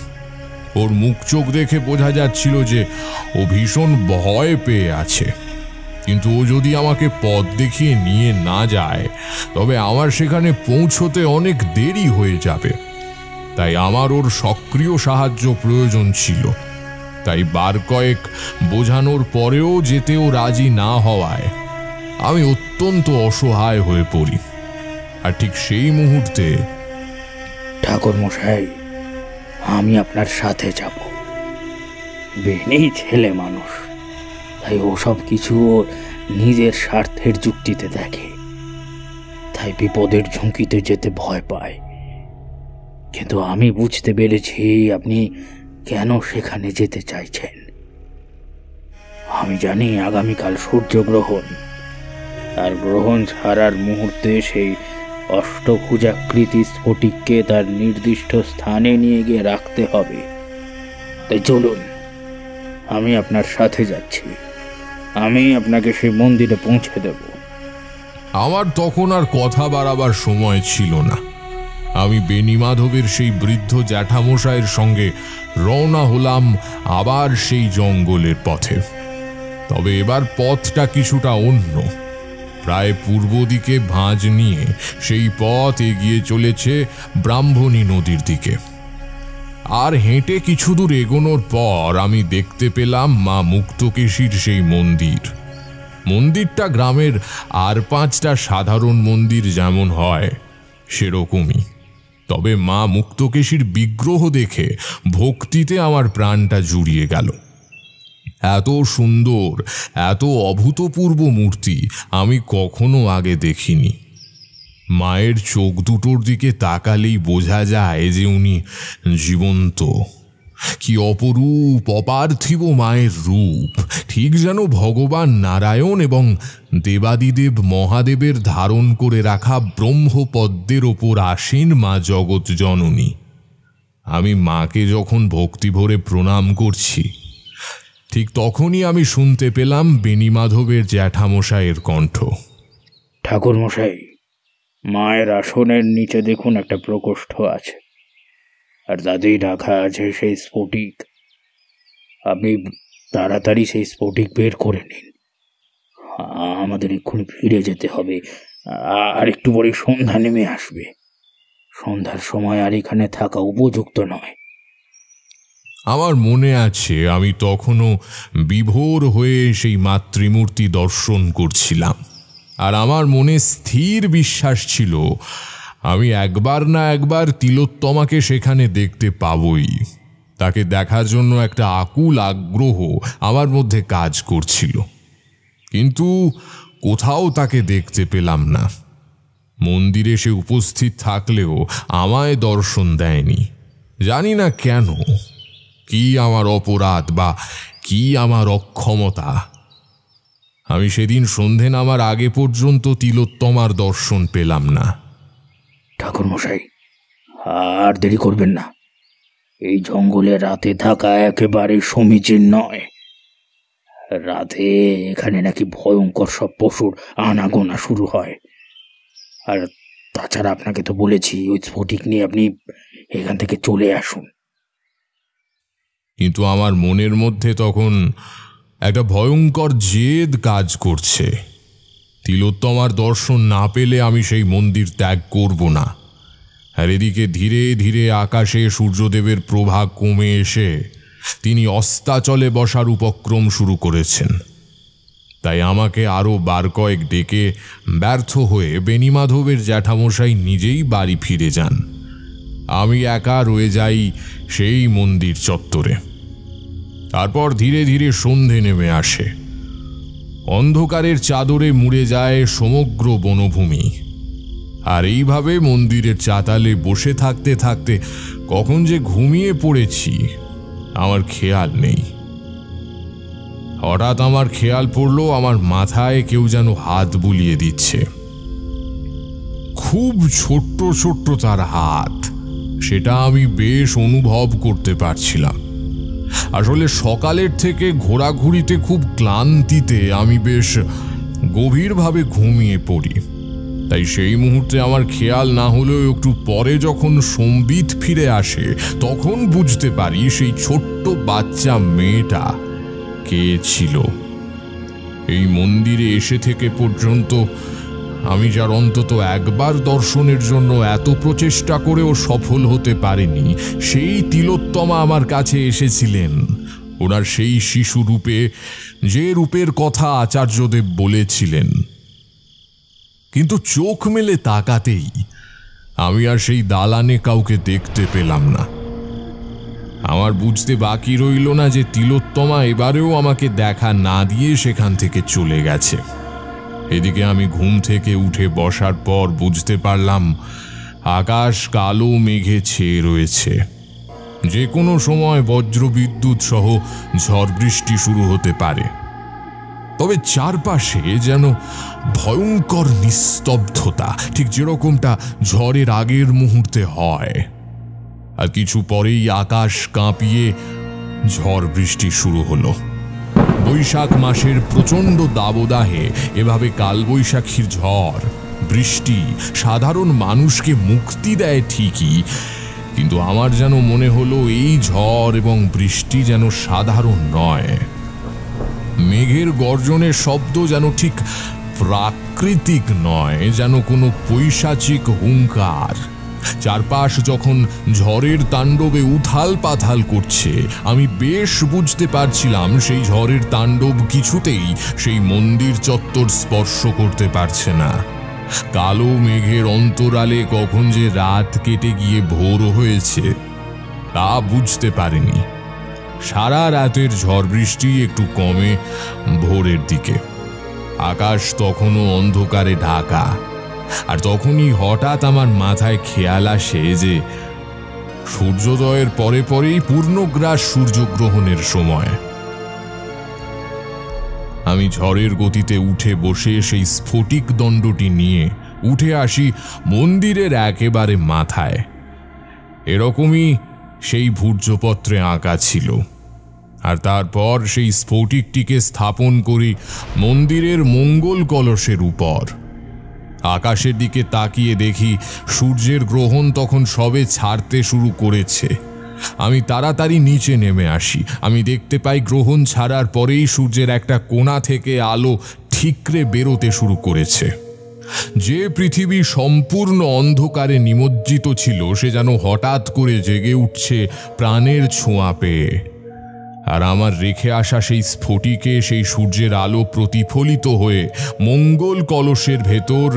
K: ওর মুখ চোখ দেখে বোঝা যাচ্ছিল যে ও ভীষণ ভয় পেয়ে আছে। কিন্তু ও যদি আমাকে পথ দেখিয়ে নিয়ে না যায়, তবে আমার সেখানে পৌঁছতে অনেক দেরি হয়ে যাবে। তাই আমার ওর সক্রিয় সাহায্য প্রয়োজন ছিল। তাই বার কয়েক বোঝানোর পরেও যেতেও রাজি না হওয়ায় আমি অত্যন্ত অসহায় হয়ে পড়ি। আর ঠিক সেই মুহূর্তে,
L: ঠাকুর মশাই, আমি আপনার সাথে যাব। বেনেই ছেলে মানুষ, তাই ওসব কিছু নিজের স্বার্থের যুক্তিতে দেখে, তাই বিপদের ঝুঁকিতে যেতে ভয় পায়। কিন্তু আমি বুঝতে পেরেছি আপনি কেন সেখানে যেতে চাইছেন। আমি জানি আগামীকাল সূর্যগ্রহণ, আর গ্রহণ ছাড়ার মুহূর্তে সেই অষ্টভুজাকৃতি স্ফটিককে তার নির্দিষ্ট স্থানে নিয়ে গিয়ে রাখতে হবে। তাই চলুন, আমি আপনার সাথে যাচ্ছি। আমি আপনাকে সেই মন্দিরে পৌঁছে দেব।
K: আমার তখন আর কথা বাড়াবার সময় ছিল না। আমি বেনিমাধবের সেই বৃদ্ধ জ্যাঠামশাইয়ের সঙ্গে রওনা হলাম আবার সেই জঙ্গলের পথে। তবে এবার পথটা কিছুটা অন্য। প্রায় পূর্ব দিকে ভাঁজ নিয়ে সেই পথ এগিয়ে চলেছে ব্রাহ্মণী নদীর দিকে। আর হেঁটে কিছু দূর এগোনোর পর আমি দেখতে পেলাম মা মুক্তকেশীর সেই মন্দির। মন্দিরটা গ্রামের আর 5টা সাধারণ মন্দির যেমন হয় সেরকমই, তবে মা মুক্তকেশীর বিগ্রহ দেখে ভক্তিতে আমার প্রাণটা জুড়িয়ে গেল। এত সুন্দর, এত অভূতপূর্ব মূর্তি আমি কখনো আগে দেখিনি। মায়ের চোখ দুটোর দিকে তাকালেই বোঝা যায় যে উনি জীবন্ত। কি অপরূপ, অপার্থিব মায়ের রূপ, ঠিক যেন ভগবান নারায়ণ এবং দেবাদিদেব মহাদেবের ধারণ করে রাখা ব্রহ্মপদ্মের ওপর আসীন মা জগৎ জননী। আমি মাকে যখন ভক্তি ভরে প্রণাম করছি, ঠিক তখনই আমি শুনতে পেলাম বেণীমাধবের জ্যাঠামশাইয়ের কণ্ঠ।
L: ঠাকুর মশাই, মায়ের আসনের নিচে দেখুন একটা প্রকোষ্ঠ আছে, আর তাতেই রাখা আছে সেই স্ফটিক। আপনি তাড়াতাড়ি সেই স্ফটিক বের করে নিন। আমাদের এক্ষুনি ফিরে যেতে হবে, আর একটু পরে সন্ধ্যা নেমে আসবে। সন্ধ্যার সময় আর এখানে থাকা উপযুক্ত নয়।
K: আমার মনে আছে আমি তখনও বিভোর হয়ে সেই মাতৃমূর্তি দর্শন করছিলাম, আর আমার মনে স্থির বিশ্বাস ছিল আমি একবার না একবার তিলোত্তমাকে সেখানে দেখতে পাবই। তাকে দেখার জন্য একটা আকুল আগ্রহ আমার মধ্যে কাজ করছিল, কিন্তু কোথাও তাকে দেখতে পেলাম না। মন্দিরে সে উপস্থিত থাকলেও আমায় দর্শন দেয়নি। জানি না কেন, কি আমার অপরাধ বা কি আমার অক্ষমতা। আমি সেদিন সন্ধে নামার আগে পর্যন্ত তিলোত্তমার দর্শন পেলাম না।
L: ঠাকুর মশাই, আর দেরি করবেন না। এই জঙ্গলে রাতে থাকা একেবারে সমীচীন নয়। রাতে এখানে নাকি ভয়ঙ্কর সব পশুর আনাগোনা শুরু হয়। আর তাছাড়া আপনাকে তো বলেছি, ওই স্ফটিক নিয়ে আপনি এখান থেকে চলে আসুন।
K: কিন্তু আমার মনের মধ্যে তখন একটা ভয়ঙ্কর জেদ কাজ করছে। তিলোত্তমার দর্শন না পেলে আমি সেই মন্দির ত্যাগ করব না। আর এদিকে ধীরে ধীরে আকাশে সূর্যদেবের প্রভা কমে এসে তিনি অস্তাচলে বসার উপক্রম শুরু করেছেন। তাই আমাকে আরও বার কয়েক ডেকে ব্যর্থ হয়ে বেণীমাধবের জ্যাঠামশাই নিজেই বাড়ি ফিরে যান। আমি একা রয়ে যাই সেই মন্দির চত্বরে। তারপর ধীরে ধীরে সন্ধে নেমে আসে। অন্ধকারের চাদরে মুড়ে যায় সমগ্র বনভূমি। আর এইভাবে মন্দিরের চাতালে বসে থাকতে থাকতে কখন যে ঘুমিয়ে পড়েছি আমার খেয়াল নেই। হঠাৎ আমার খেয়াল পড়ল আমার মাথায় কেউ যেন হাত বুলিয়ে দিচ্ছে। খুব ছোট্ট ছোট্ট তার হাত, সেটা আমি বেশ অনুভব করতে পারছিলাম। আসলে সকালের থেকে ঘোরাঘুরিতে খুব ক্লান্তিতে আমি বেশ গভীরভাবে ঘুমিয়ে পড়ি। তাই সেই মুহূর্তে আমার খেয়াল না হলেও একটু পরে যখন সম্বিত ফিরে আসে তখন বুঝতে পারি সেই ছোট্ট বাচ্চা মেয়েটা কে ছিল। এই মন্দিরে এসে থেকে পর্যন্ত আমি যার অন্তত একবার দর্শনের জন্য এত প্রচেষ্টা করেও সফল হতে পারিনি, সেই তিলোত্তমা আমার কাছে এসেছিলেন। ওনার সেই শিশু রূপে, যে রূপের কথা আচার্যদেব বলেছিলেন। কিন্তু চোখ মেলে তাকাতেই আমি আর সেই দালানে কাউকে দেখতে পেলাম না। আমার বুঝতে বাকি রইল না যে তিলোত্তমা এবারেও আমাকে দেখা না দিয়ে সেখান থেকে চলে গেছে। এদিকে আমি ঘুম থেকে উঠে বসার পর বুঝতে পারলাম আকাশ কালো মেঘে ছেয়ে রয়েছে। যে কোনো সময় বজ্রবিদ্যুৎ সহ ঝড় বৃষ্টি শুরু হতে পারে। তবে চারপাশে যেন ভয়ঙ্কর নিস্তব্ধতা, ঠিক যেরকমটা ঝড়ের আগের মুহূর্তে হয়। আর কিছু পরেই আকাশ কাঁপিয়ে ঝড় বৃষ্টি শুরু হলো। বৈশাখ মাসের প্রচণ্ড দাবদাহে এভাবে কালবৈশাখীর ঝড় বৃষ্টি সাধারণ মানুষকে মুক্তি দেয় ঠিকই, কিন্তু আমার যেন মনে হলো এই ঝড় এবং বৃষ্টি যেন সাধারণ নয়। মেঘের গর্জনের শব্দ যেন ঠিক প্রাকৃতিক নয়, যেন কোনো পৈশাচিক হুঙ্কার। চারপাশ যখন ঝড়ের তাণ্ডবে উথাল পাথাল করছে, আমি বেশ বুঝতে পারছিলাম সেই ঝড়ের তাণ্ডব কিছুতেই সেই মন্দির চত্বর স্পর্শ করতে পারছে না। কালো মেঘের অন্তরালে কখন যে রাত কেটে গিয়ে ভোর হয়েছে তা বুঝতে পারিনি। সারা রাতের ঝড় বৃষ্টি একটু কমে ভোরের দিকে। আকাশ তখনও অন্ধকারে ঢাকা, আর তখনই হঠাৎ আমার মাথায় খেয়াল আসে যে সূর্যোদয়ের পরে পরেই পূর্ণগ্রাস সূর্যগ্রহণের সময়। আমি ঝড়ের গতিতে উঠে বসে সেই স্ফটিক দণ্ডটি নিয়ে উঠে আসি মন্দিরের একেবারে মাথায়। এরকমই সেই ভূর্জপত্রে আঁকা ছিল, আর তারপর সেই স্ফটিকটিকে স্থাপন করি মন্দিরের মঙ্গল কলসের উপর। আকাশের দিকে তাকিয়ে দেখি সূর্যের গ্রহণ তখন সবে ছাড়তে শুরু করেছে। আমি তাড়াতাড়ি নিচে নেমে আসি। আমি দেখতে পাই গ্রহণ ছাড়ার পরেই সূর্যের একটা কোণা থেকে আলো ঠিকরে বেরোতে শুরু করেছে। যে পৃথিবী সম্পূর্ণ অন্ধকারে নিমজ্জিত ছিল সে যেন হঠাৎ করে জেগে উঠছে প্রাণের ছোঁয়া পেয়ে। আর আমার রেখে আসা সেই স্ফটিকে সেই সূর্যের আলো প্রতিফলিত হয়ে মঙ্গল কলসের ভেতর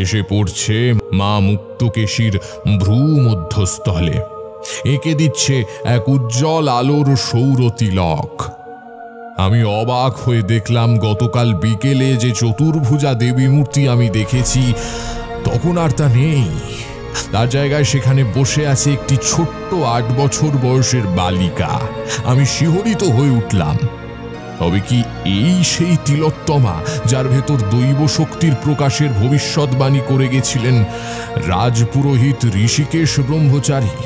K: এসে পড়ছে মা মুক্তকেশীর ভ্রু মধ্যস্থলে। এঁকে দিচ্ছে এক উজ্জ্বল আলোর সৌরতিলক। আমি অবাক হয়ে দেখলাম গতকাল বিকেলে যে চতুর্ভুজা দেবী মূর্তি আমি দেখেছি তখন আর তা নেই। তার জায়গায় সেখানে বসে আছে একটি ছোট্ট 8 বছর বয়সের বালিকা। আমি শিহরিত হয়ে উঠলাম। তবে কি এই সেই তিলোত্তমা যার ভেতর দৈব শক্তির প্রকাশের ভবিষ্যৎবাণী করে গেছিলেন রাজপুরোহিত ঋষিকেশ ব্রহ্মচারী?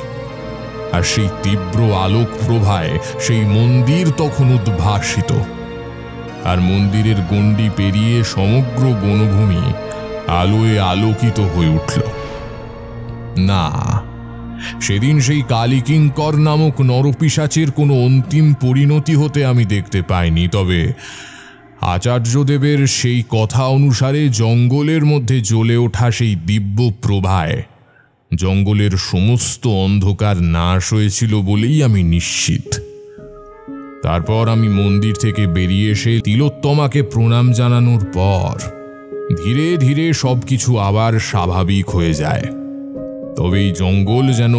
K: আর সেই তীব্র আলোক প্রভায় সেই মন্দির তখন উদ্ভাসিত, আর মন্দিরের গণ্ডি পেরিয়ে সমগ্র বনভূমি আলোয় আলোকিত হয়ে উঠল। না, সেদিন সেই কালীকিঙ্কর নামক নরপিশাচের কোনো অন্তিম পরিণতি হতে আমি দেখতে পাইনি। তবে আচার্যদেবের সেই কথা অনুসারে জঙ্গলের মধ্যে জ্বলে ওঠা সেই দিব্য প্রভায় জঙ্গলের সমস্ত অন্ধকার নাশ হয়েছিল বলেই আমি নিশ্চিত। তারপর আমি মন্দির থেকে বেরিয়ে এসে তিলোত্তমাকে প্রণাম জানানোর পর ধীরে ধীরে সবকিছু আবার স্বাভাবিক হয়ে যায়। তবে এই জঙ্গল যেন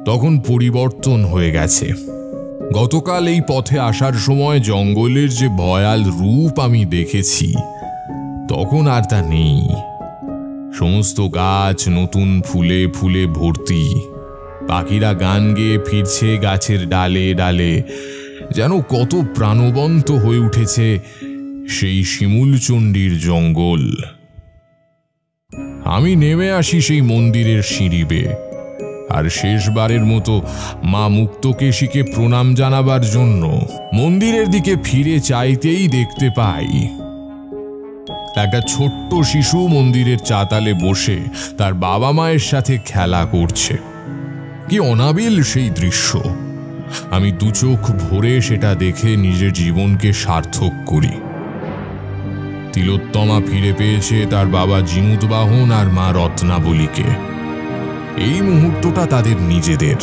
K: তখন পরিবর্তন হয়ে গেছে। গতকাল এই পথে আসার সময় জঙ্গলের যে ভয়াল রূপ আমি দেখেছি তখন আর তা নেই। সমস্ত গাছ নতুন ফুলে ফুলে ভর্তি, পাখিরা গান গেয়ে ফিরছে গাছের ডালে ডালে, যেন কত প্রাণবন্ত হয়ে উঠেছে সেই শিমুলচণ্ডীর জঙ্গল। আমি নেমে আসি সেই মন্দিরের সিঁড়ি বেয়ে, আর শেষবারের মতো মা মুক্তকেশীকে প্রণাম জানাবার জন্য মন্দিরের দিকে ফিরে চাইতেই দেখতে পাই একটা ছোট্ট শিশু মন্দিরের চাতালে বসে তার বাবা মায়ের সাথে খেলা করছে। কি অনাবিল সেই দৃশ্য! আমি দু চোখ ভরে সেটা দেখে নিজের জীবনকে সার্থক করি। তিলোত্তমা ফিরে পেয়েছে তার বাবা জিমুতবাহন আর মা রত্নাবলীকে। এই মুহূর্তটা তাদের নিজেদের।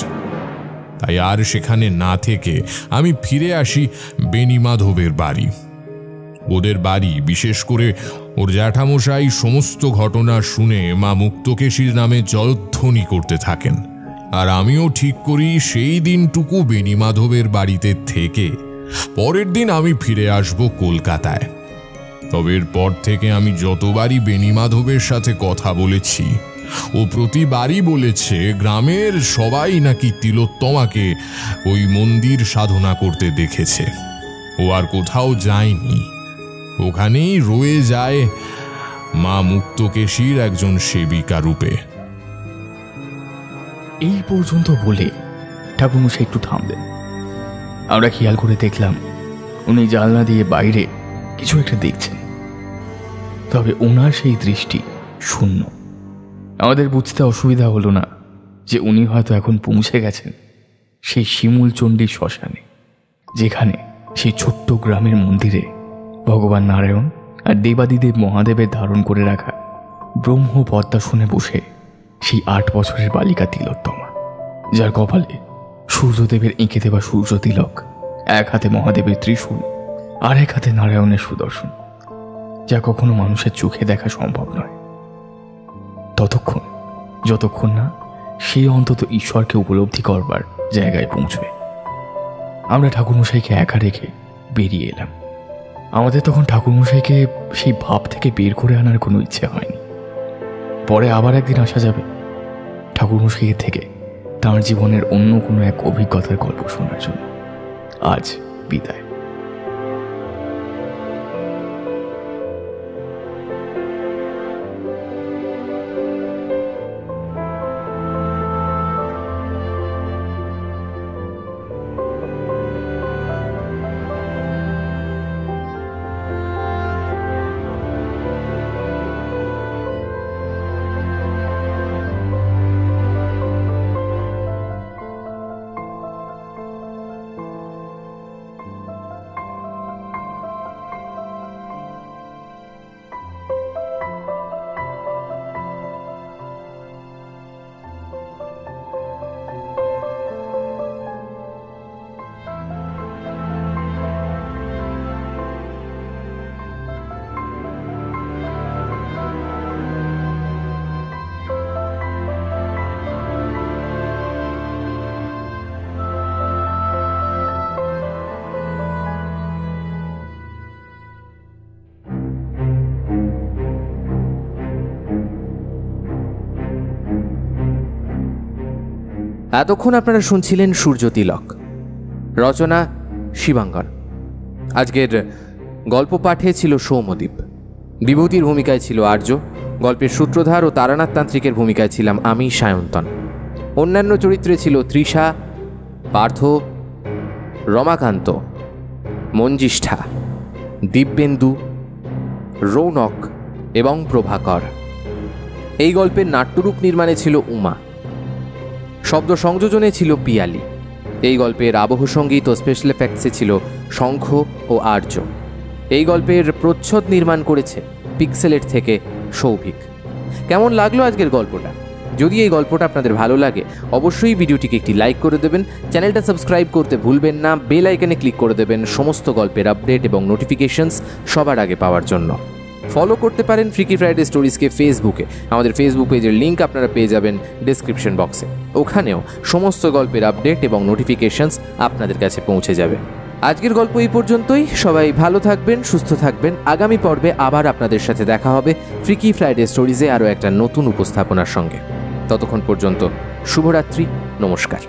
K: তাই আর সেখানে না থেকে আমি ফিরে আসি বেণীমাধবের বাড়ি। ওদের বাড়ি, বিশেষ করে ওর জ্যাঠামশাই সমস্ত ঘটনা শুনে মা মুক্তকেশীর নামে জয়ধ্বনি করতে থাকেন। আর আমিও ঠিক করি সেই দিনটুকু বেণীমাধবের বাড়িতে থেকে পরের দিন আমি ফিরে আসব কলকাতায়। তবে এরপর থেকে আমি যতবারই বেণীমাধবের সাথে কথা বলেছি ও প্রতিবারই বলেছে গ্রামের সবাই নাকি তিলোত্তমাকে ওই মন্দির সাধনা করতে দেখেছে। ও আর কোথাও যায়নি, ওখানেই রয়ে যায় মা মুক্তকেশীর একজন সেবিকা রূপে।
G: এই পর্যন্ত বলে ঠাকুরমশাই একটু থামলেন। আমরা খেয়াল করে দেখলাম উনি জানলা দিয়ে বাইরে কিছু একটা দেখছেন, তবে ওনার সেই দৃষ্টি শূন্য। আমাদের বুঝতে অসুবিধা হলো না যে উনি হয়তো এখন পৌঁছে গেছেন সেই শিমুলচণ্ডী শ্মশানে, যেখানে সেই ছোট্ট গ্রামের মন্দিরে ভগবান নারায়ণ আর দেবাদিদেব মহাদেবের ধারণ করে রাখা ব্রহ্ম পদ্মাসনে বসে সেই 8 বছরের বালিকা তিলোত্তমা, যার কপালে সূর্যদেবের এঁকে দেওয়া সূর্য তিলক, এক হাতে মহাদেবের ত্রিশূল আর এক হাতে নারায়ণের সুদর্শন, যা কখনো মানুষের চোখে দেখা সম্ভব নয়। ততক্ষণ যতক্ষণ না সে অন্তত ঈশ্বরকে উপলব্ধি করবার জায়গায় পৌঁছয়। আমরা ঠাকুরমশাইকে একা রেখে বেরিয়ে এলাম। আমাদের তখন ঠাকুরমশাইকে সেই ভাব থেকে বের করে আনার কোনো ইচ্ছে হয়নি। পরে আবার একদিন আসা যাবে ঠাকুরমশাইয়ের থেকে তাঁর জীবনের অন্য কোনো এক অভিজ্ঞতার গল্প শোনার জন্য। আজ বিদায়।
D: এতক্ষণ আপনারা শুনছিলেন সূর্য তিলক, রচনা শিবাঙ্গন। আজকের গল্প পাঠে ছিল সৌম্যদীপ, বিভূতির ভূমিকায় ছিল আর্য, গল্পের সূত্রধার ও তারানাথ তান্ত্রিকের ভূমিকায় ছিলাম আমি সায়ন্তন। অন্যান্য চরিত্রে ছিল তৃষা, পার্থ, রমাকান্ত, মঞ্জিষ্ঠা, দিব্যেন্দু, রৌনক এবং প্রভাকর। এই গল্পের নাট্যরূপ নির্মাণে ছিল উমা, শব্দ সংযোজনে ছিল পিয়ালি। এই গল্পের আবহ সঙ্গীত ও স্পেশাল এফেক্টসে ছিল শঙ্খ ও আর্য। এই গল্পের প্রচ্ছদ নির্মাণ করেছে পিক্সেলের থেকে সৌভিক। কেমন লাগলো আজকের গল্পটা? যদি এই গল্পটা আপনাদের ভালো লাগে অবশ্যই ভিডিওটিকে একটি লাইক করে দেবেন, চ্যানেলটা সাবস্ক্রাইব করতে ভুলবেন না, বেল আইকনে ক্লিক করে দেবেন সমস্ত গল্পের আপডেট এবং নোটিফিকেশনস সবার আগে পাওয়ার জন্য। ফলো করতে পারেন ফ্রিকি ফ্রাইডে স্টোরিজকে ফেসবুকে। আমাদের ফেসবুক পেজের লিঙ্ক আপনারা পেয়ে যাবেন ডেসক্রিপশন বক্সে। ওখানেও সমস্ত গল্পের আপডেট এবং নোটিফিকেশনস আপনাদের কাছে পৌঁছে যাবে। আজকের গল্প এই পর্যন্তই। সবাই ভালো থাকবেন, সুস্থ থাকবেন। আগামী পর্বে আবার আপনাদের সাথে দেখা হবে ফ্রিকি ফ্রাইডে স্টোরিজে আরও একটা নতুন উপস্থাপনার সঙ্গে। ততক্ষণ পর্যন্ত শুভরাত্রি, নমস্কার।